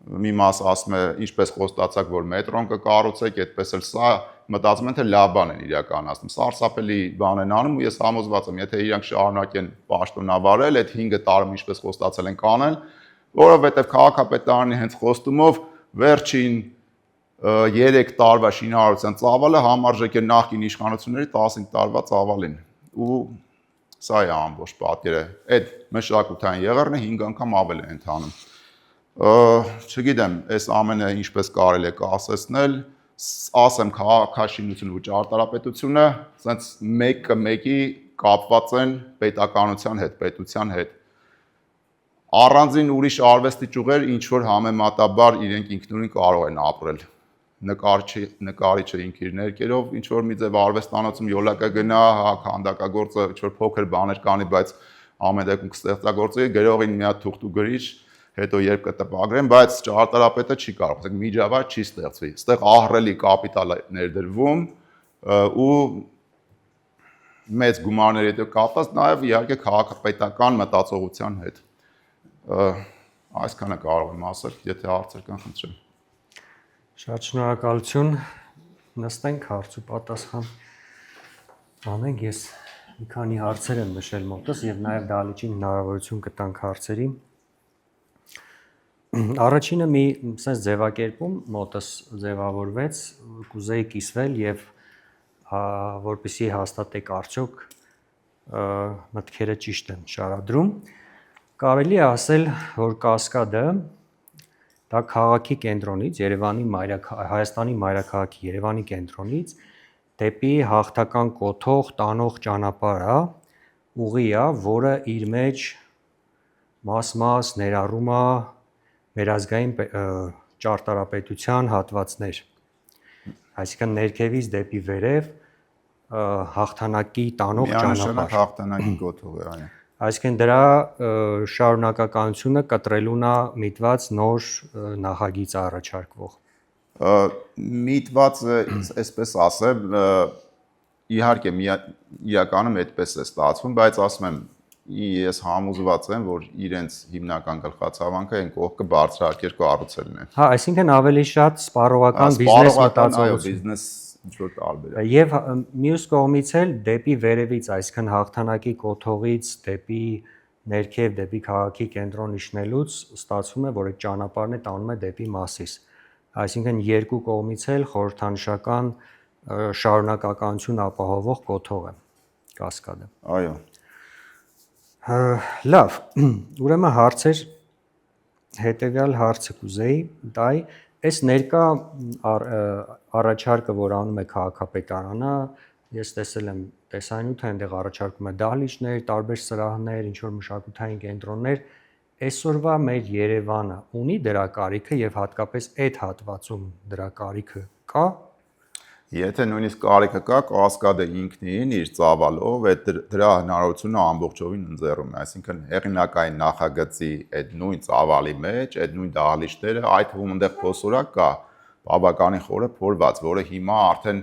մի մասը ասում է, ինչպես խոստացաք, որ մետրոն կկառուցեք, այդպես էլ սա մտածում են, թե լավ բան են իրականացնում, սարսափելի բան են անում ու ես համոզված եմ, եթե իրանք շարունակեն պաշտոնավարել, այդ 5 տարում ինչպես խոստացել են կանել, որովհետև քաղաքապետարանի հենց խոստումով վերջին 3 տարվա շինարարության ծավալը համարժեք է նախկին իշխանությունների 15 տարվա ծավալին ու սա է ամբողջ պատկերը, այդ մշակութային եղեռնը 5 անգամ ավել է ընթանում, չգիտեմ, այս ամենը ինչպես կարելի է կասեցնել, ասեմ քաղաքաշինությունը ու ճարտարապետությունը սենց մեկը մեկի կապված են պետականության հետ, պետության հետ, առանձին ուրիշ արվեստի ճյուղեր ինչ որ համեմատաբար իրենք ինքնուրույն կարող են ապրել, նկարիչը ինքը իր ներկերով ինչ որ մի ձև արվեստանոցում յոլակա գնա, հա, քանդակագործը ինչ որ փոքր բաներ կանի, բայց ամեն դեպքում կստեղծագործի, գրողին մի հատ թուղթ ու գրիչ, հետո երբ կտպագրեն, բայց ճարտարապետը չի կարող, ասենք միջավայր չի ստեղծվի։ Այստեղ ահռելի կապիտալ է ներդրվում ու մեծ գումարների հետ կապված նաև իհարկե քաղաքապետական մտածողության հետ։ Այսքանը կարող եմ ասել, եթե հարցեր կան, խնդրեմ։ Շատ շնորհակալություն։ Նստենք հարց ու պատասխան անենք։ Ես մի քանի հարցեր եմ նշել մոտս եւ նաեւ Դալիչին հնարավորություն կտանք հարցերի։ Առաջինը մի sense ձևակերպում մոտս ձևավորվեց, կուզեի կիսվել եւ որպեսզի հաստատեք արդյոք մտքերը ճիշտ են շարադրում։ Կարելի է ասել, որ Կասկադը դա քաղաքի կենտրոնից, Հայաստանի մայրաքաղաքի Երևանի կենտրոնից դեպի հաղթական կոթող տանող ճանապարհ է, ուղի է, որը իր մեջ մաս ներառում է վերազգային ճարտարապետության հատվածներ, այսինքն ներքևից դեպի վերև հաղթանակի տանող ճանապարհ։ Միանշանակ հաղթանակի կոթող է, այո։ Այսինքն դրա շարունակականությունը կտրելուն է միտված նոր նախագիծ առաջարկվող։ Միտված այսպես ասեմ, իհարկե իրականում այդպես է ստացվում, բայց ասում եմ, ես համոզված եմ, որ իրենց հիմնական գլխացավանքը այն կողքը բարձրահարկեր կառուցելն է։ Հա, այսինքն ավելի շատ սպառողական բիզնես մտածողություն։ Բիզնես ինչ-որ տարբեր։ Եվ մյուս կողմից էլ դեպի վերևից, այսինքն հաղթանակի կոթողից դեպի ներքև, դեպի քաղաքի կենտրոն իջնելուց ստացվում է, որ այդ ճանապարհն է տանում է դեպի Մասիս։ Այսինքն երկու կողմից էլ խորհրդանշական շարունակականություն ապահովող կոթող է Կասկադը։ Այո։ Լավ, ուրեմն հարցեր հետևյալ հարցը կուզեի տալ, այս ներկա առաջարկը, որ անում է քաղաքապետարանը, ես տեսել եմ տեսանյութը, այնտեղ առաջարկում է դահլիճներ, տարբեր սրահներ, ինչ որ մշակութային կենտրոններ, այսօրվա մեր Երևանը ունի դրա կարիքը եւ հատկապես այդ հատվածում դրա կարիքը կա։ Եթե նույնիսկ կարիքը կա, Կասկադը ինքնին իր ծավալով դրա հնարավորությունը ամբողջովին ընձեռում է, այսինքն հեղինակային նախագծի այդ նույն ծավալի մեջ, այդ նույն դահլիճները, այդ թվում այնտեղ փոսորակ կա, բավականին խորը փորված, որը հիմա արդեն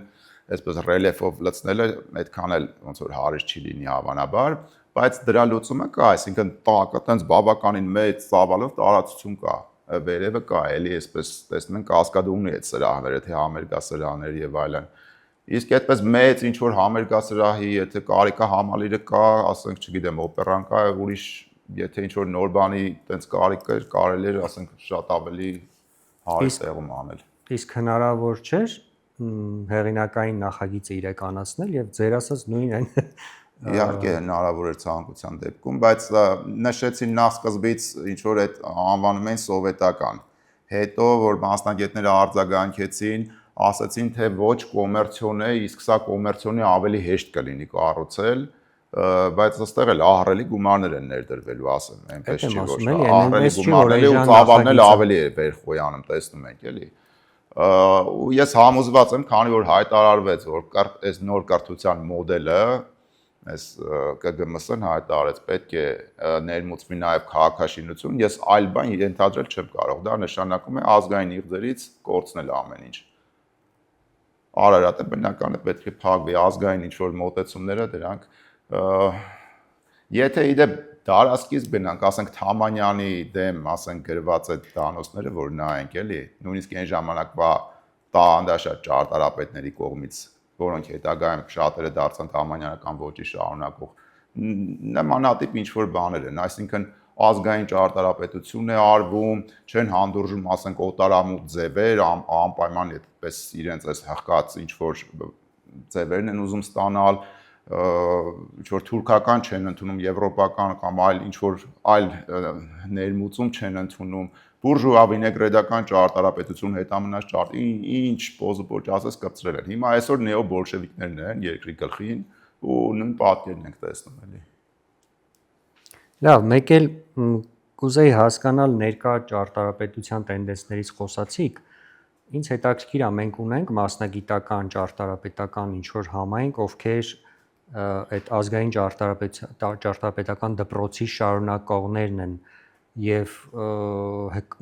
այսպես ռելիեֆով լցնելը այդքան էլ ոնց որ հարիր չի լինի հավանաբար, բայց դրա լուծումը կա, այսինքն տակը տենց բավականին մեծ ծավալով տարածություն կա, վերևը կա, էլի այսպես տեսնում ենք Կասկադը ունի այդ սրահները, թե համերգասրահներ եւ այլն։ Իսկ այդպես մեծ ինչ որ համերգասրահի, եթե կարիքա համալիրը կա, ասենք, չգիտեմ, օպերան կա, ուրիշ եթե ինչ որ նոր բանի տենց կարիք էր, կարելի էր, ասենք, շատ ավելի հարուստ տեղում անել։ Իսկ հնարավոր չէր հեղինակային նախագիծը իրականացնել եւ ձեր ասած նույն այն Իհարկե հնարավոր էր ցանկության դեպքում, բայց նշեցին նախ սկզբից ինչ որ այդ անվանում են սովետական։ Հետո որ մասնագետները արձագանքեցին, ասացին թե ոչ կոմերցիոն է, իսկ սա կոմերցիոնի ավելի հեշտ կլինի կառուցել, բայց ըստեղ էլ ահռելի գումարներ են ներդրվելու, ասեմ, այնպես չի ոչ, ահռելի գումարներ ու ծավալն էլ ավելի է վերխոյանում, տեսնում ենք, էլի։ Ու ես համոզված եմ, քանի որ հայտարարվեց, որ այս նոր կրթության մոդելը այս ԿԳՄՍ-ն հայտարարեց, պետք է ներմուծվի նաև քաղաքաշինություն, ես այլ բան ենթադրել չեմ կարող, դա նշանակում է ազգային իղձերից կորցնել ամեն ինչ։ Արարատը բնական է պետք է փակվի, ազգային ինչ-որ մոտեցումները դրանք, եթե իդեպ դարասկիզբ գնանք, ասենք Թամանյանի դեմ, ասենք գրված այդ դանոսները, որ նայենք, էլի, նույնիսկ այն ժամանակվա տաղանդաշատ ճարտարապետների կողմից որոնք հետագայում շատերը դարձան թամանյանական ոճի շարունակող, նմանատիպ ինչ-որ բաներ են, այսինքն ազգային ճարտարապետություն է արվում, չեն հանդուրժում, ասենք, օտարամուտ ձևեր, անպայման այդպես իրենց այս հղկած ինչ-որ ձևերն են ուզում ստանալ, ինչ-որ թուրքական չեն ընդունում, եվրոպական կամ այլ ինչ-որ այլ ներմուծում չեն ընդունում, բուրժուա վինեգրետական ճարտարապետություն հետամնաց ինչ պոզուպոճ ասես կպցրել են։ Հիմա այսօր նեոբոլշևիկներն են երկրի գլխին ու նույն պատկերն ենք տեսնում էլի։ Լավ, մեկ էլ կուզեի հասկանալ ներկա ճարտարապետության տենդենսներից խոսացիք, ինձ հետաքրքիր է մենք ունենք մասնագիտական ճարտարապետական ինչ-որ համայնք, ովքեր այդ ազգային ճարտարապետական դպրոցի շարունակողներն են եւ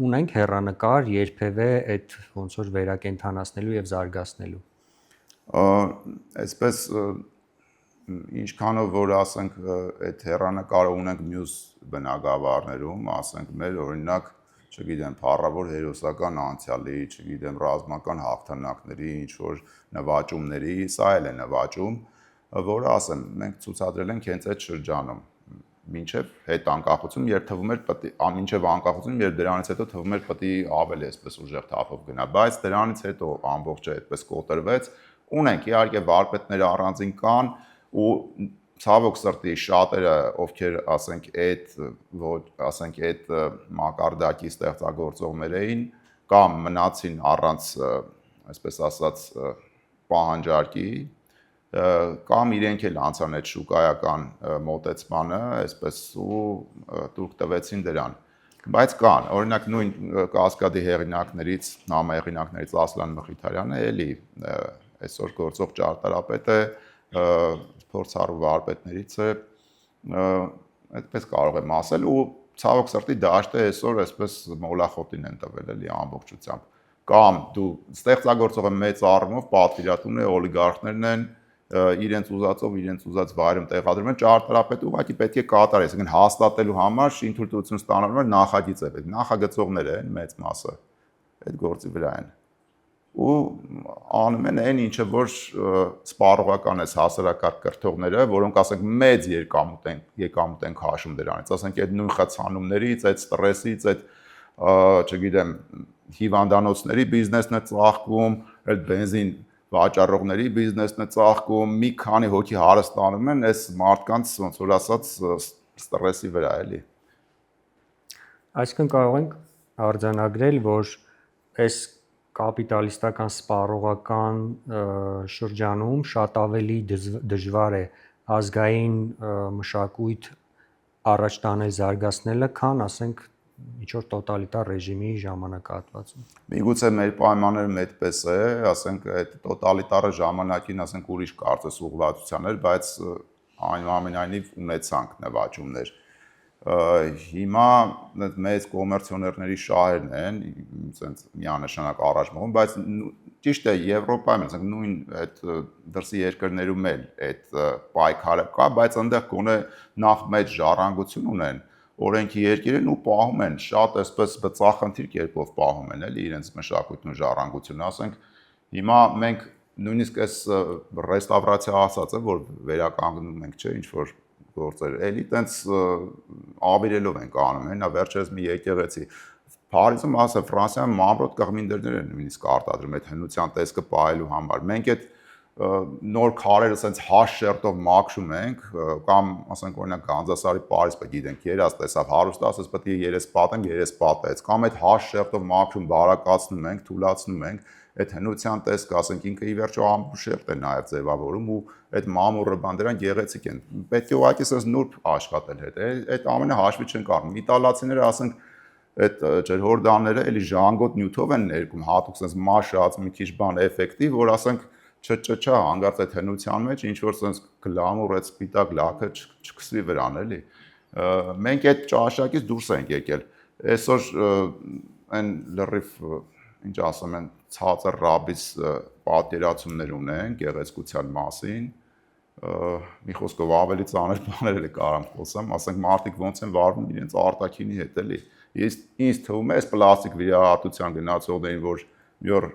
ունենք հեռանկար երբևէ այդ ոնց որ վերակենդանացնելու եւ զարգացնելու։ Այսպես ինչքանով որ ասենք այդ հեռանկարը ունենք մյուս բնակավարներում, ասենք մեր օրինակ, չգիտեմ, փառավոր հերոսական անցյալի, չգիտեմ, ռազմական հաղթանակների, ինչ որ նվաճումների, սա էլ է նվաճում, որը ասեմ, մենք ցուցադրել ենք հենց այդ շրջանում, մինչև հետ անկախություն, երբ թվում էր պետք է մինչև անկախություն, երբ դրանից հետո թվում էր պետք է ավելի այսպես ուժեղ թափով գնա, բայց դրանից հետո ամբողջը այդպես կոտրվեց, ունենք իհարկե վարպետները առանձին կան ու ցավոք սրտի շատերը ովքեր ասենք այդ մակարդակի ստեղծագործողներ էին կամ մնացին առանց այսպես ասած պահանջարկի կամ իրենք էլ անցան այդ շուկայական մոտեցմանը այսպես ու տուրք տվեցին դրան բայց կան օրինակ նույն Կասկադի հեղինակներից համահեղինակներից Ասլան Մխիթարյանը էլի այսօր գործող ճարտարապետ է փորձառու վարպետներից է այդպես կարող եմ ասել ու ցավոք սրտի դաշտը այսօր այսպես մոլախոտին են տվել էլի ամբողջությամբ կամ դու ստեղծագործողը մեծ առումով պատվիրատուն է օլիգարխներն են իրենց ուզածով իրենց ուզած վայրում տեղադրում են ճարտարապետը ուղղակի պետք է կատարի այսինքն հաստատելու համար շինթույլտվություն ստանալու համար նախագիծ է պետք նախագծողները են մեծ մասը այդ գործի վրա են ու անում են այն ինչը որ սպառողական է հասարակարգ կրթողները, որոնք ասենք մեծ եկամուտ են քաշում դրանից, ասենք այդ նույն խցանումներից, այդ ստրեսից, այդ չգիտեմ, հիվանդանոցների բիզնեսն է ծաղկում, այդ բենզին վաճառողների բիզնեսն է ծաղկում, մի քանի հոգի հարստանում են այս մարդկանց ոնց որ ասած ստրեսի վրա էլի։ Այսինքն կարող ենք արձանագրել, որ այս կապիտալիստական սպառողական շրջանում շատ ավելի դժվար է ազգային մշակույթ առաջ տանել զարգացնելը, քան ասենք ինչ-որ տոտալիտար ռեժիմի ժամանակահատվածում։ Միգուցե մեր պայմաններում այդպես է, ասենք այդ տոտալիտար ժամանակին ասենք ուրիշ կարծես ուղղվածության էր, բայց այնուամենայնիվ ունեցանք նվաճումներ։ Հիմա մեծ կոմերցիոներների շահերն են, ասենց միանշանակ առաջ մղում, բայց ճիշտ է Եվրոպայում, ասենք նույն այդ դրսի երկրներում էլ այդ պայքարը կա, բայց այնտեղ գոնե նախ մեծ ժառանգություն ունեն, օրենքի երկիր են ու պահում են, շատ այսպես բծախնդիր կերպով պահում են էլի իրենց մշակույթն ու ժառանգությունը, ասենք հիմա մենք նույնիսկ այս ռեստավրացիա ասած է, որ վերականգնում ենք, չէ, ինչ որ գործեր, էլի տենց ավիրելով ենք անում, հենա վերջերս մի եկեղեցի Փարիզում ասա Ֆրանսիայում մանրոտ կղմինդերներ են նույնիսկ արտադրում այդ հնության տեսքը պահելու համար։ Մենք այդ նոր քարերը ասենց հաշ շերտով մաքրում ենք կամ ասենք օրինակ Գանձասարի Փարիզը գիտենք, երաս տեսավ հարուստ ասես պետք է երես պատեմ, երես պատեց, կամ այդ հաշ շերտով մաքրում, բարակացնում ենք, թուլացնում ենք այդ հնության տեսքը, ասենք ինքը ի վերջո ամբուշերտ է նաև ձևավորում ու այդ մամուռը բան դրան գեղեցիկ են։ Պետք է ուղղակի ասես նուրբ աշխատել հետ։ Այդ ամենը հաշվի չեն կառնում։ Իտալացիները ասենք այդ ջրհորդանները էլի ժանգոտ նյութով են ներկում, հատուկ ասես մաշած մի քիչ բան էֆեկտիվ, որ ասենք չչա հանգած այդ հնության մեջ ինչ որ sense գլամուր այդ սպիտակ լաքը չքսվի վրան էլի մենք այդ ճաշակից դուրս ենք եկել այսօր այն լրիվ ինչ ասում են ցածր ռաբիս պատերացումներ ունեն գեղեցկության մասին մի խոսքով ավելի ծանր բաներ էլ կարամ խոսամ ասենք մարդիկ ոնց են վարվում իրենց արտաքինի հետ էլի ինձ թվում է այս պլաստիկ վիրահատության գնացողներին որ մի օր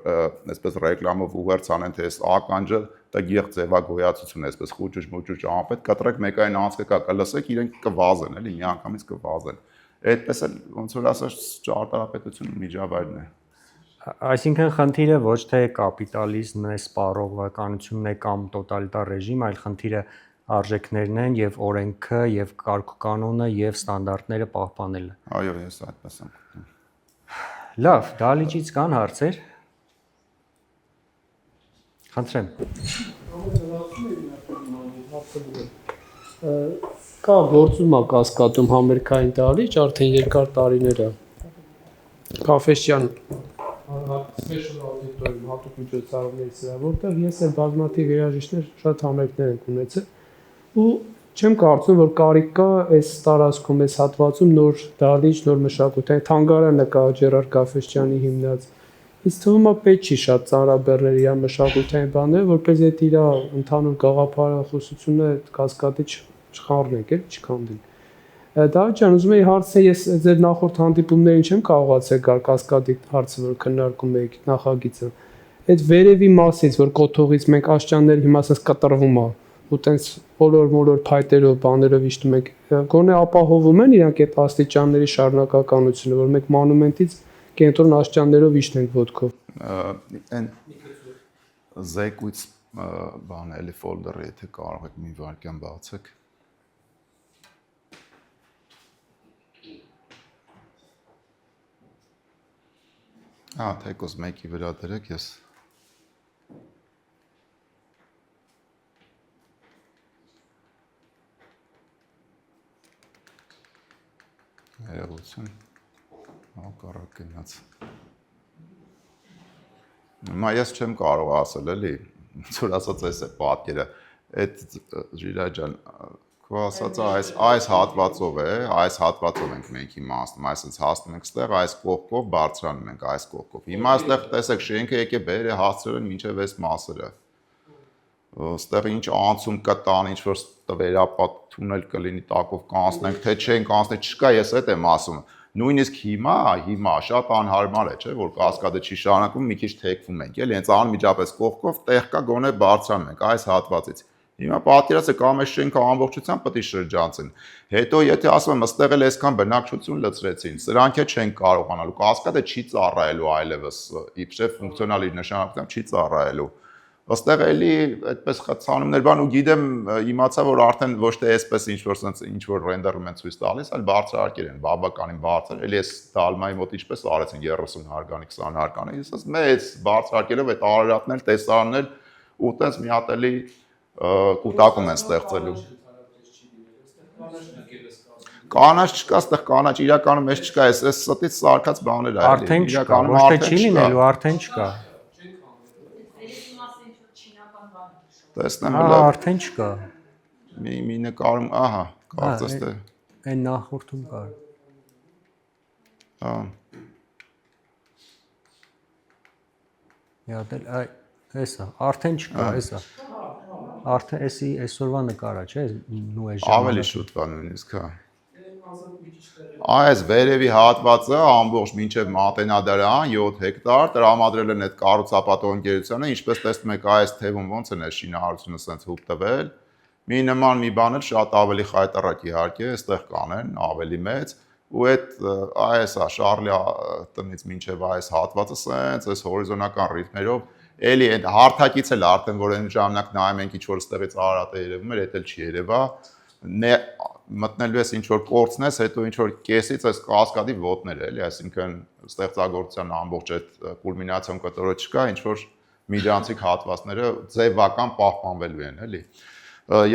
այսպես ռեկլամով ուղերձ անեն թե այս ականջը դա գեղ ձևագոյացություն է այսպես խուճուճ մուճուճ անպետ կտրեք մեկային անցքը կա կլսեք իրենք կվազեն էլի միանգամից կվազեն այդպես էլ ոնց որ ասած ճարտարապետությունը միջավայրն է Այսինքն խնդիրը ոչ թե կապիտալիզմն է, սպառողականությունն է կամ տոտալիտար ռեժիմ, այլ խնդիրը արժեքներն են եւ օրենքը եւ կարգուկանոնը եւ ստանդարտները պահպանելը։ Այո, ես այդպես եմ գտնում։ Լավ, դալիճից կան հարցեր։ Խնդրեմ։ Կա գործում է Կասկադում համերգային դալիճ արդեն երկար տարիներ է։ Կաֆեշյան special auditorium հատուկ միջոցառումների սրա, որտեղ ես էլ բազմաթիվ երաժիշտներ շատ համերգներ ենք ունեցել ու չեմ կարծում որ կարիք կա այս տարածքում այս հատվածում նոր դահլիճ, նոր մշակութային թանգարանը կա Ջերար Գաֆէսճյանի հիմնած։ Իսկ թվում է պետք չի շատ ծանրաբեռներ իր մշակութային բաները, որպես այդ իր ընդհանուր գաղափարախոսությունը կասկադի չխառնենք, էլ չքանդենք։ Դավիթ ջան, ուզում եի հարցնել, ես ձեր նախորդ հանդիպումներին չեմ կարողացել գալ կասկադի հարցը, որ քննարկում եք նախագիծը։ Այդ վերևի մասից, որ կոթողից մենք աշճանների հիմա ասես կտրվում է, ու տենց բոլոր փայտերով, բաներով իշտում ենք, գոնե ապահովում են իրանք այդ աստիճանների շարունակականությունը, որ մենք մանումենտից կենտրոն աշճաններով իշտենք ոտքով։ Այն զեկույց բան էլի ֆոլդերը, եթե կարող եք մի վարքյան բացեք։ Թեկոս մեկի վրա դրեք, ես ներողություն, հակառակ գնաց։ Հիմա ես չեմ կարող ասել, էլի, որ ասած այս է պատկերը, այդ Ժիրայր ջան, քո ասածը այս հատվածով է, այս հատվածով ենք մենք հիմա ասում, այսինքն հասնում ենք ստեղ, այս կողքով բարձրանում ենք այս կողքով։ Հիմա այստեղ տեսեք շենքը եկե բեր է հասցրել են մինչև այս մասերը։ Ստեղ ինչ անցում կա տան, ինչ որ վերապատ թունել կլինի, տակով կանցնենք, թե չենք կանցնենք, չկա, ես այդ եմ ասում։ Նույնիսկ հիմա շատ անհարմար է, չէ՞, որ կասկադը չի շարունակվում, մի քիչ թեքվում ենք, էլի, հենց անմիջապես կողքով տեղ կա գոնե բարձրանում ենք այս հատվածից։ Հիմա պատկերացրեք ամեն շենքը ամբողջությամբ պետք է շրջանցեն։ Հետո եթե ասում եմ, ըստեղ էլ այսքան բնակչություն լցրեցին, սրանք է չեն կարողանալու, կասկադը չի ծառայելու այլևս, իբրև ֆունկցիոնալ իր նշանակությամբ չի ծառայելու։ Ըստեղ էլի այդպես խցանումներ բան ու գիտեմ իմացա որ արդեն ոչ թե այսպես ինչ որ ռենդերում են ցույց տալիս, այլ բարձրարկեր են, բավականին բարձր, էլի այս դալմայի մոտ ինչպես արեցին 30 հարկանի, 20 հարկանի, ես ասում մեծ բարձրարկերով այդ արարատներ, տեսարաններ ու տենց մի հատ էլի կուտակում են ստեղծելու։ Կանաչ չկա, այստեղ կանաչ իրականում էս չկա, այս ստից սարքած բաներ է։ Արդեն չկա, ոչ թե չի լինելու, արդեն չկա։ Տեսնեմ արդեն չկա։ Մի նկարում, ահա, կարծես թե այն նախորդում կար։ Յադել էսա, արդեն չկա, էսա։ Արդեն էսի այսօրվա նկարը, չէ՞, նու է ժամանակ։ Ավելի շուտ բան նույնիսկ, հա։ Այս վերևի հատվածը ամբողջ մինչև Մատենադարան 7 հեկտար տրամադրել են այդ կառուցապատող ընկերությանը, ինչպես տեսնում եք այս թևում ոնց են այս շինարարությունը սենց հուպ տվել։ Մի նման մի բան էլ շատ ավելի խայտառակ իհարկե, այստեղ կանեն, ավելի մեծ, ու այս Շարլի տնից մինչև այս հատվածը սենց այս հորիզոնական ռիթմերով էլի այդ հարթակից էլ արդեն որ այն ժամանակ նայում ենք ինչ որ ստեղից արարատ է երևում էր, դա էլ չի երևա։ Մտնելու ես ինչ որ կորցնես, հետո ինչ որ կեսից այս կասկադի ոտներ է, էլի, այսինքն ստեղծագործության ամբողջ այդ կուլմինացիոն կտորը չկա, ինչ որ միջանցիկ հատվածները ձևական պահպանվելու են, էլի։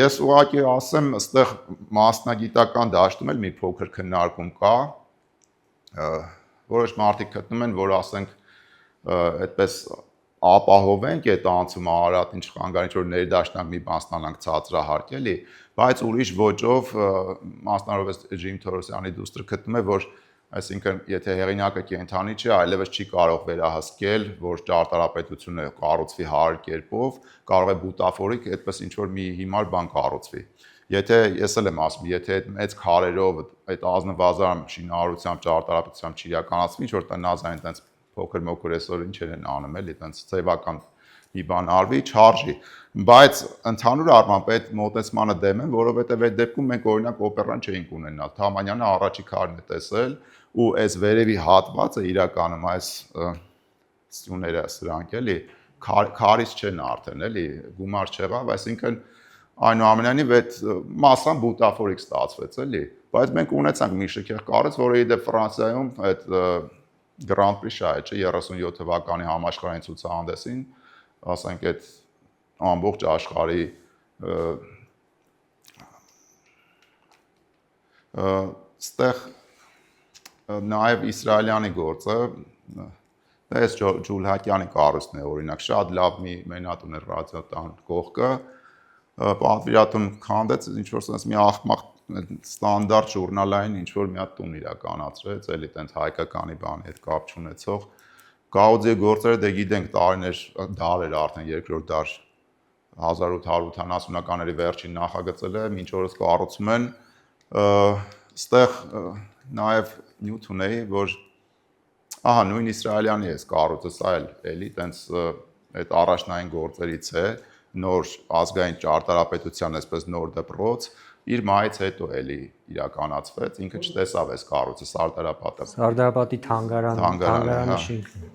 Ես ուղղակի ասեմ, այստեղ մասնագիտական դաշտում էլ մի փոքր քննարկում կա, որոշ մարդիկ գտնում են, որ ասենք այդպես ապահովենք այդ անցումը Արարատին չխանգարի ինչ որ ներդաշնակ մի բան ստանանք ցածրահարկ էլի, բայց ուրիշ ոճով մասնավորապես Ջիմ Թորոսյանի դուստրը գտնում է, որ այսինքն եթե հեղինակը կենթանի չէ, այլևս չի կարող վերահսկել, որ ճարտարապետությունը կառուցվի հարկ կերպով, կարող է բուտաֆորիկ այդպես ինչ որ մի հիմար բան կառուցվի։ Եթե ես էլ եմ ասում, եթե այդ մեծ քարերով այդ ազնվազարմ շինարարությամբ, ճարտարապետությամբ չիրականացվի, ինչ որ տնազային այդպես փոքր-մոքր այսօր ինչ են անում, էլի, այդպես ձևական մի բան արվի, չարժի, բայց ընդհանուր առմամբ այդ մոտեցմանը դեմ են, որովհետև այդ դեպքում մենք օրինակ օպերան չէինք ունենալ, Թամանյանը առաջի քարն է տեսել ու այս վերևի հատվածը իրականում այս ստյուները սրանք էլի քարից չեն արդեն, էլի, գումար չեղավ, այսինքն այնուամենայնիվ այդ մասան բուտաֆորիկ ստացվեց, էլի, բայց մենք ունեցանք մի շքեղ կառույց, որը իդեպ Ֆրանսիայում այդ Grand Prix շահ չէ 37 թվականի համաշխարհային ցուցահանդեսին, ասենք այդ ամբողջ աշխարհի ստեղ նաև իսրայելյանի գործը Այս Ջուլհակյանի կառույցն է օրինակ շատ լավ մի մենատուն էր ռադիոտան կողքը, պատվիրատուն քանդեց ինչ որ sense մի աղմակ ստանդարտ ժուրնալային ինչ որ մի հատ տուն իրականացրեց, էլի տենց հայկականի բանի հետ կապ չունեցող Գաուդիի գործերը դե գիտենք դարեր արդեն երկրորդ դար 1880-ականների վերջին նախագծել է, մինչ օրս կառուցում են, ստեղ նաև նյութ ունեի, որ ահա նույն իսրայելյանի է կառույցը, սա էլի տենց այդ առաջնային գործերից է, նոր ազգային ճարտարապետության այսպես նոր դպրոց, իր մայից հետո էլի իրականացվեց, ինքը չտեսավ այս կառույցը, Սարդարապատը։ Սարդարապատի թանգարանը շինքն է։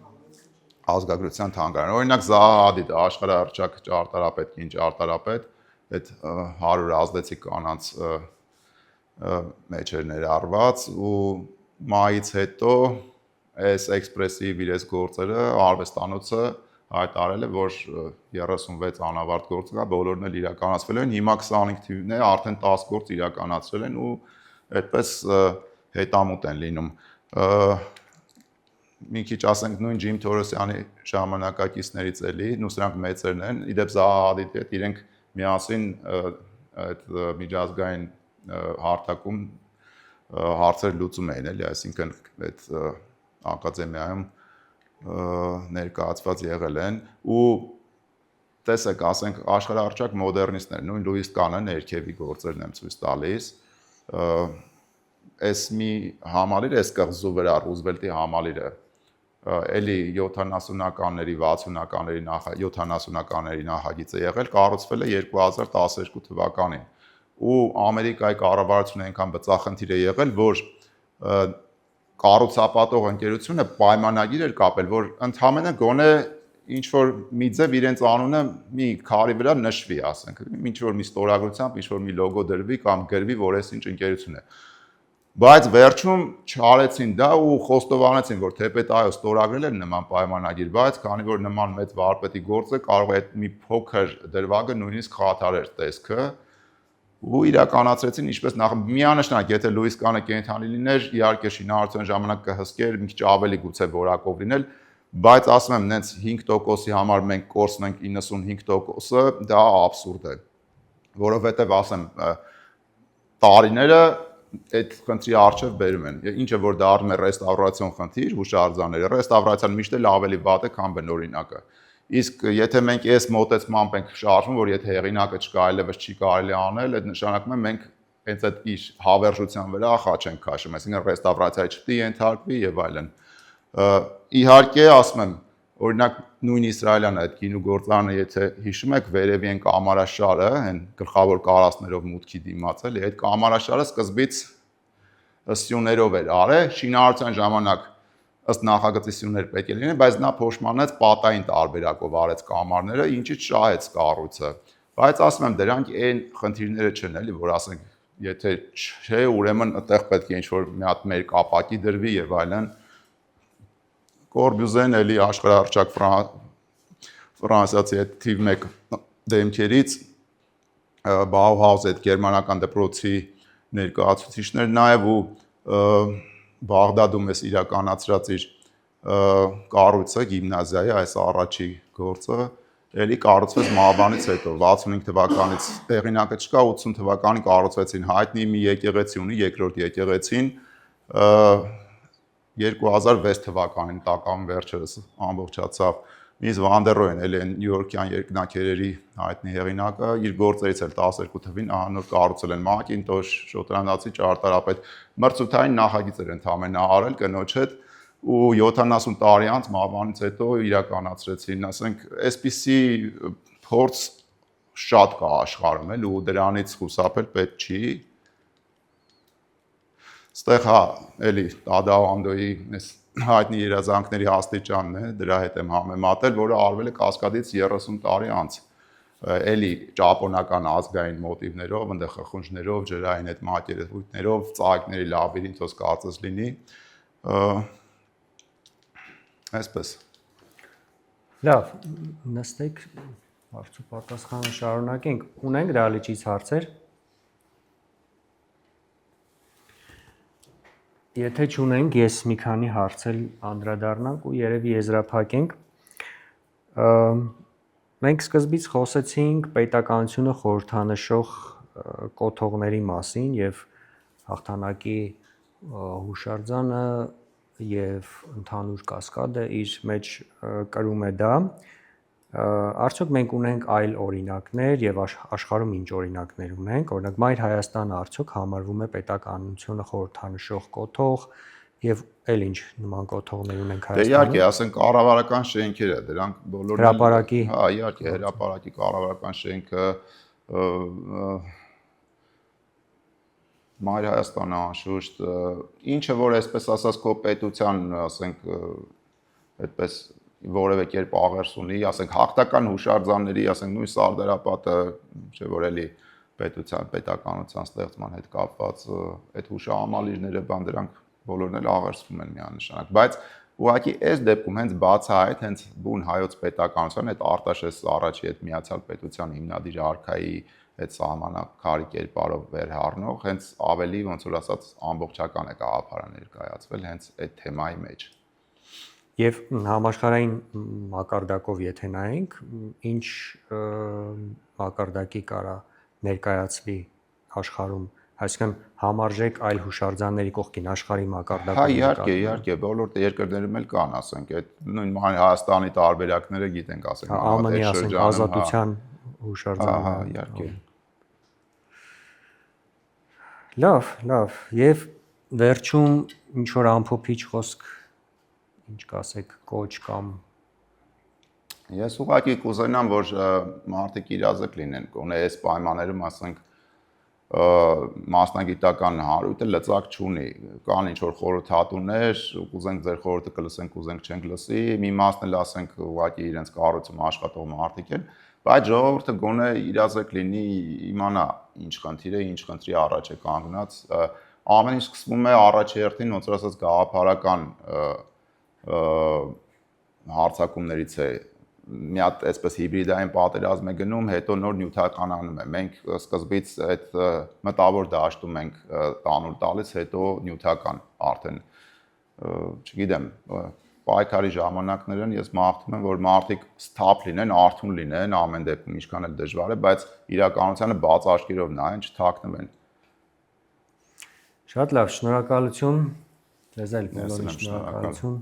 Ազգագրության թանգարան։ Օրինակ Զահադիդ աշխարհահռչակ ճարտարապետ, կին ճարտարապետ, այդ 100 ազդեցիկ կանանց մեջ էր ներառված ու մայից հետո այս էքսպրեսիվ իր գործերը արվեստանոցը հայտարարել է, որ 36 անավարտ գործ կա, բոլորն էլ իրականացվել են, հիմա 25 թիվն է, արդեն 10 գործ իրականացրել են ու այդպես հետամուտ են լինում։ Մի քիչ ասենք նույն Ջիմ Թորոսյանի ժամանակակիցներից էլի, ու սրանք մեծերն են, իդեպ Զահադիդի հետ իրենք միասին այդ միջազգային հարթակում հարցեր լուծում էին էլի, այսինքն այդ ակադեմիայում ներկայացված եղել են ու տեսեք, ասենք աշխարհահռչակ մոդեռնիստներ, նույն Լուիս Կանը ներքևի գործերն եմ ցույց տալիս, այս մի համալիր էս կղզու վրա Ռուզվելտի համալիրը էլի 70-ականների 60-ականների 70-ականների նախագիծը եղել, կառուցվել է 2012 թվականին ու Ամերիկայի կառավարությունը այնքան բծախնդիր է եղել, որ կառուցապատող ընկերությունը պայմանագիր էր կապել, որ ընդհանրապես գոնե ինչ որ մի ձև իրենց անունը մի քարի վրա նշվի, ասենք, ինչ որ մի ստորագրությամբ, ինչ որ մի լոգո դրվի կամ գրվի, որ այս ինչ ընկերություն է։ Բայց վերջում չարեցին դա ու խոստովանեցին, որ թեպետ այո ստորագրել են նման պայմանագիր, բայց քանի որ նման մեծ վարպետի գործը կարող է մի փոքր դրվագը նույնիսկ խաթարեր տեսքը ու իրականացրեցին ինչպես նախ միանշանակ, եթե Լուիս Կանը կենթանի լիներ, իհարկե շինարարության ժամանակ կհսկեր մի քիչ ավելի գուցե որակով լինել, բայց ասում եմ, նենց 5%-ի համար մենք կորցնենք 95%-ը, դա աբսուրդ է, որովհետև ասեմ, տարիները այդ խնդրի առջև բերում են, ինչը որ դառնում է ռեստավրացիոն խնդիր, հուշարձանները, ռեստավրացիան միշտ էլ ավելի վատ է, քան բնօրինակը։ Իսկ եթե մենք այս մոտեցմամբ ենք շարժվում, որ եթե հեղինակը չկա, այլևս չի կարելի անել, այդ նշանակում է մենք հենց այդ իր հավերժության վրա խաչ ենք քաշում, այսինքն ռեստավրացիայի չպետք է ենթարկվի եւ այլն։ Իհարկե, ասում եմ, օրինակ նույն Իսրայելյան այդ գինուգործարանը, եթե հիշում եք, վերևի են կամարաշարը, այն գլխավոր կարասներով մուտքի դիմաց էլի, այդ կամարաշարը սկզբից սյուներով էր արել, շինարարության ժամանակ ըստ նախագծի սյուներ պետք է լինեն, բայց նա փոշմանեց պատային տարբերակով արեց կամարները, ինչից շահեց կառույցը։ Բայց ասում եմ, դրանք այն խնդիրները չեն էլի, որ ասենք, եթե չէ, ուրեմն այդտեղ պետք է ինչ-որ մի հատ մեր կապակի դրվի եւ այլն։ Կորբյուզեն էլի աշխարհահռչակ ֆրանսիացի այդ թիվ 1 դեմքերից Բաուհաուս այդ գերմանական դպրոցի ներկայացուցիչներ նաև ու Բաղդադում էս իրականացրած իր կառույցը գիմնազիայի այս առաջի գործը էլի կառուցվեց Մահվանից հետո 65 թվականից հեղինակը չկա 80 թվականին կառուցվեցին հայտնի մի եկեղեցի ունի երկրորդ եկեղեցին 2006 թվականին տակավին վերջերս ամբողջացավ Միս Վանդերոյն էլի Նյու Յորքյան երկնաքերերի հայտնի հեղինակը իր գործերից էլ 12 թվին նոր կառուցել են Մակինտոշ շոտլանդացի ճարտարապետ մրցութային նախագիծեր ընդհանրապես արել կնոջ հետ ու 70 տարի անց Մահվանից հետո իրականացրեցին, ասենք, այսպիսի փորձ շատ կա աշխարհում էլ ու դրանից խուսափել պետք չի։ Ստեղ հա, էլի Տադաուանդոյի այս հայտնի երազանքների աստիճանն է, դրա հետ եմ համեմատել, որը արվել է Կասկադից 30 տարի անց։ Էլի ճապոնական ազգային մոտիվներով, այնտեղ խխունջներով, ջրային այդ մակերևույթներով, ծաղիկների լաբիրինթոս կարծես լինի։ Այսպես։ Լավ, նստեք, հարց ու պատասխանը շարունակենք։ Ունենք դալիճից հարցեր։ Եթե չունենք, ես մի քանի հարցել անդրադառնանք ու երևի եզրափակենք։ Մենք սկզբից խոսեցինք պետականությունը խորհրդանշող կոթողների մասին եւ հաղթանակի հուշարձանը եւ ընդհանուր կասկադը իր մեջ կրում է դա։ Արդյոք մենք ունենք այլ օրինակներ եւ աշխարհում ինչ օրինակներ ունենք, օրինակ Մայր Հայաստանը արդյոք համարվում է պետականությունը խորհրդանշող կոթող եւ այլ ինչ նման կոթողներ ունենք Հայաստանում։ Դե իհարկե, ասենք կառավարական շենքերը, դրանք բոլորն հրապարակի, հա, իհարկե, հրապարակի կառավարական շենքը Մայր Հայաստանը անշուշտ, ինչը որ այսպես ասած քո պետության, ասենք, այդպես որևէ կերպ աղերս ունի, ասենք հաղթական հուշարձանների, ասենք նույն Սարդարապատը, չէ՞ որ էլի պետականության ստեղծման հետ կապված այդ հուշահամալիրները, բան դրանք բոլորն էլ աղերսվում են միանշանակ, բայց ուղղակի այս դեպքում հենց բացահայտ հենց բուն հայոց պետականության այդ Արտաշես առաջի այդ միացյալ պետության հիմնադիր արքայի այդ սահմանակարի կերպարով վերհառնող հենց ավելի ոնց որ ասած ամբողջական է գաղափարը ներկայացվել հենց այդ թեմայի մեջ։ Եվ համաշխարհային մակարդակով եթե նայենք, ինչ մակարդակի կարա ներկայացվի աշխարհում, այսինքն համարժեք այլ հուշարձանների կողքին աշխարհի մակարդակով։ Հա, իհարկե, բոլոր երկրներում էլ կան, ասենք, այդ նույն Հայաստանի տարբերակները գիտենք, ասենք, ԱՄՆ-ի, ասենք, ազատության հուշարձանը։ Հա, իհարկե։ Լավ, եւ վերջում ինչ որ ամփոփիչ խոսք ինչ կասեք կոչ կամ Ես ուղղակի կուզենամ, որ մարդիկ իրազեկ լինեն, գոնե այս պայմաններում, ասենք, մասնագիտական հարույթը լծակ չունի, կան ինչ որ խորհրդատուներ, կուզենք ձեր խորհուրդը կլսենք, կուզենք չենք լսի, մի մասն էլ ասենք ուղղակի իրենց կառույցում աշխատող մարդիկ են, բայց ժողովուրդը գոնե իրազեկ լինի, իմանա ինչ խնդիր է, ինչ խնդրի առաջ է կանգնած, ամեն ինչ սկսվում է առաջերտին, ոնց որ ասած գաղափարական հարցակումներից է մի հատ այսպես հիբրիդային պատերազմ է գնում, հետո նոր նյութականանում է։ Մենք սկզբից այդ մտավոր դաշտում ենք տանուլ տալիս, հետո նյութական արդեն, չգիտեմ, պայքարի ժամանակներն ես մաղթում եմ, որ մարդիկ սթափ լինեն, արթուն լինեն, ամեն դեպքում ինչքան էլ դժվար է, բայց իրականությանը բաց աչքերով նայեն, չթաքնվեն։ Շատ լավ, շնորհակալություն։ Ձեզ էլ բոլորին շնորհակալություն։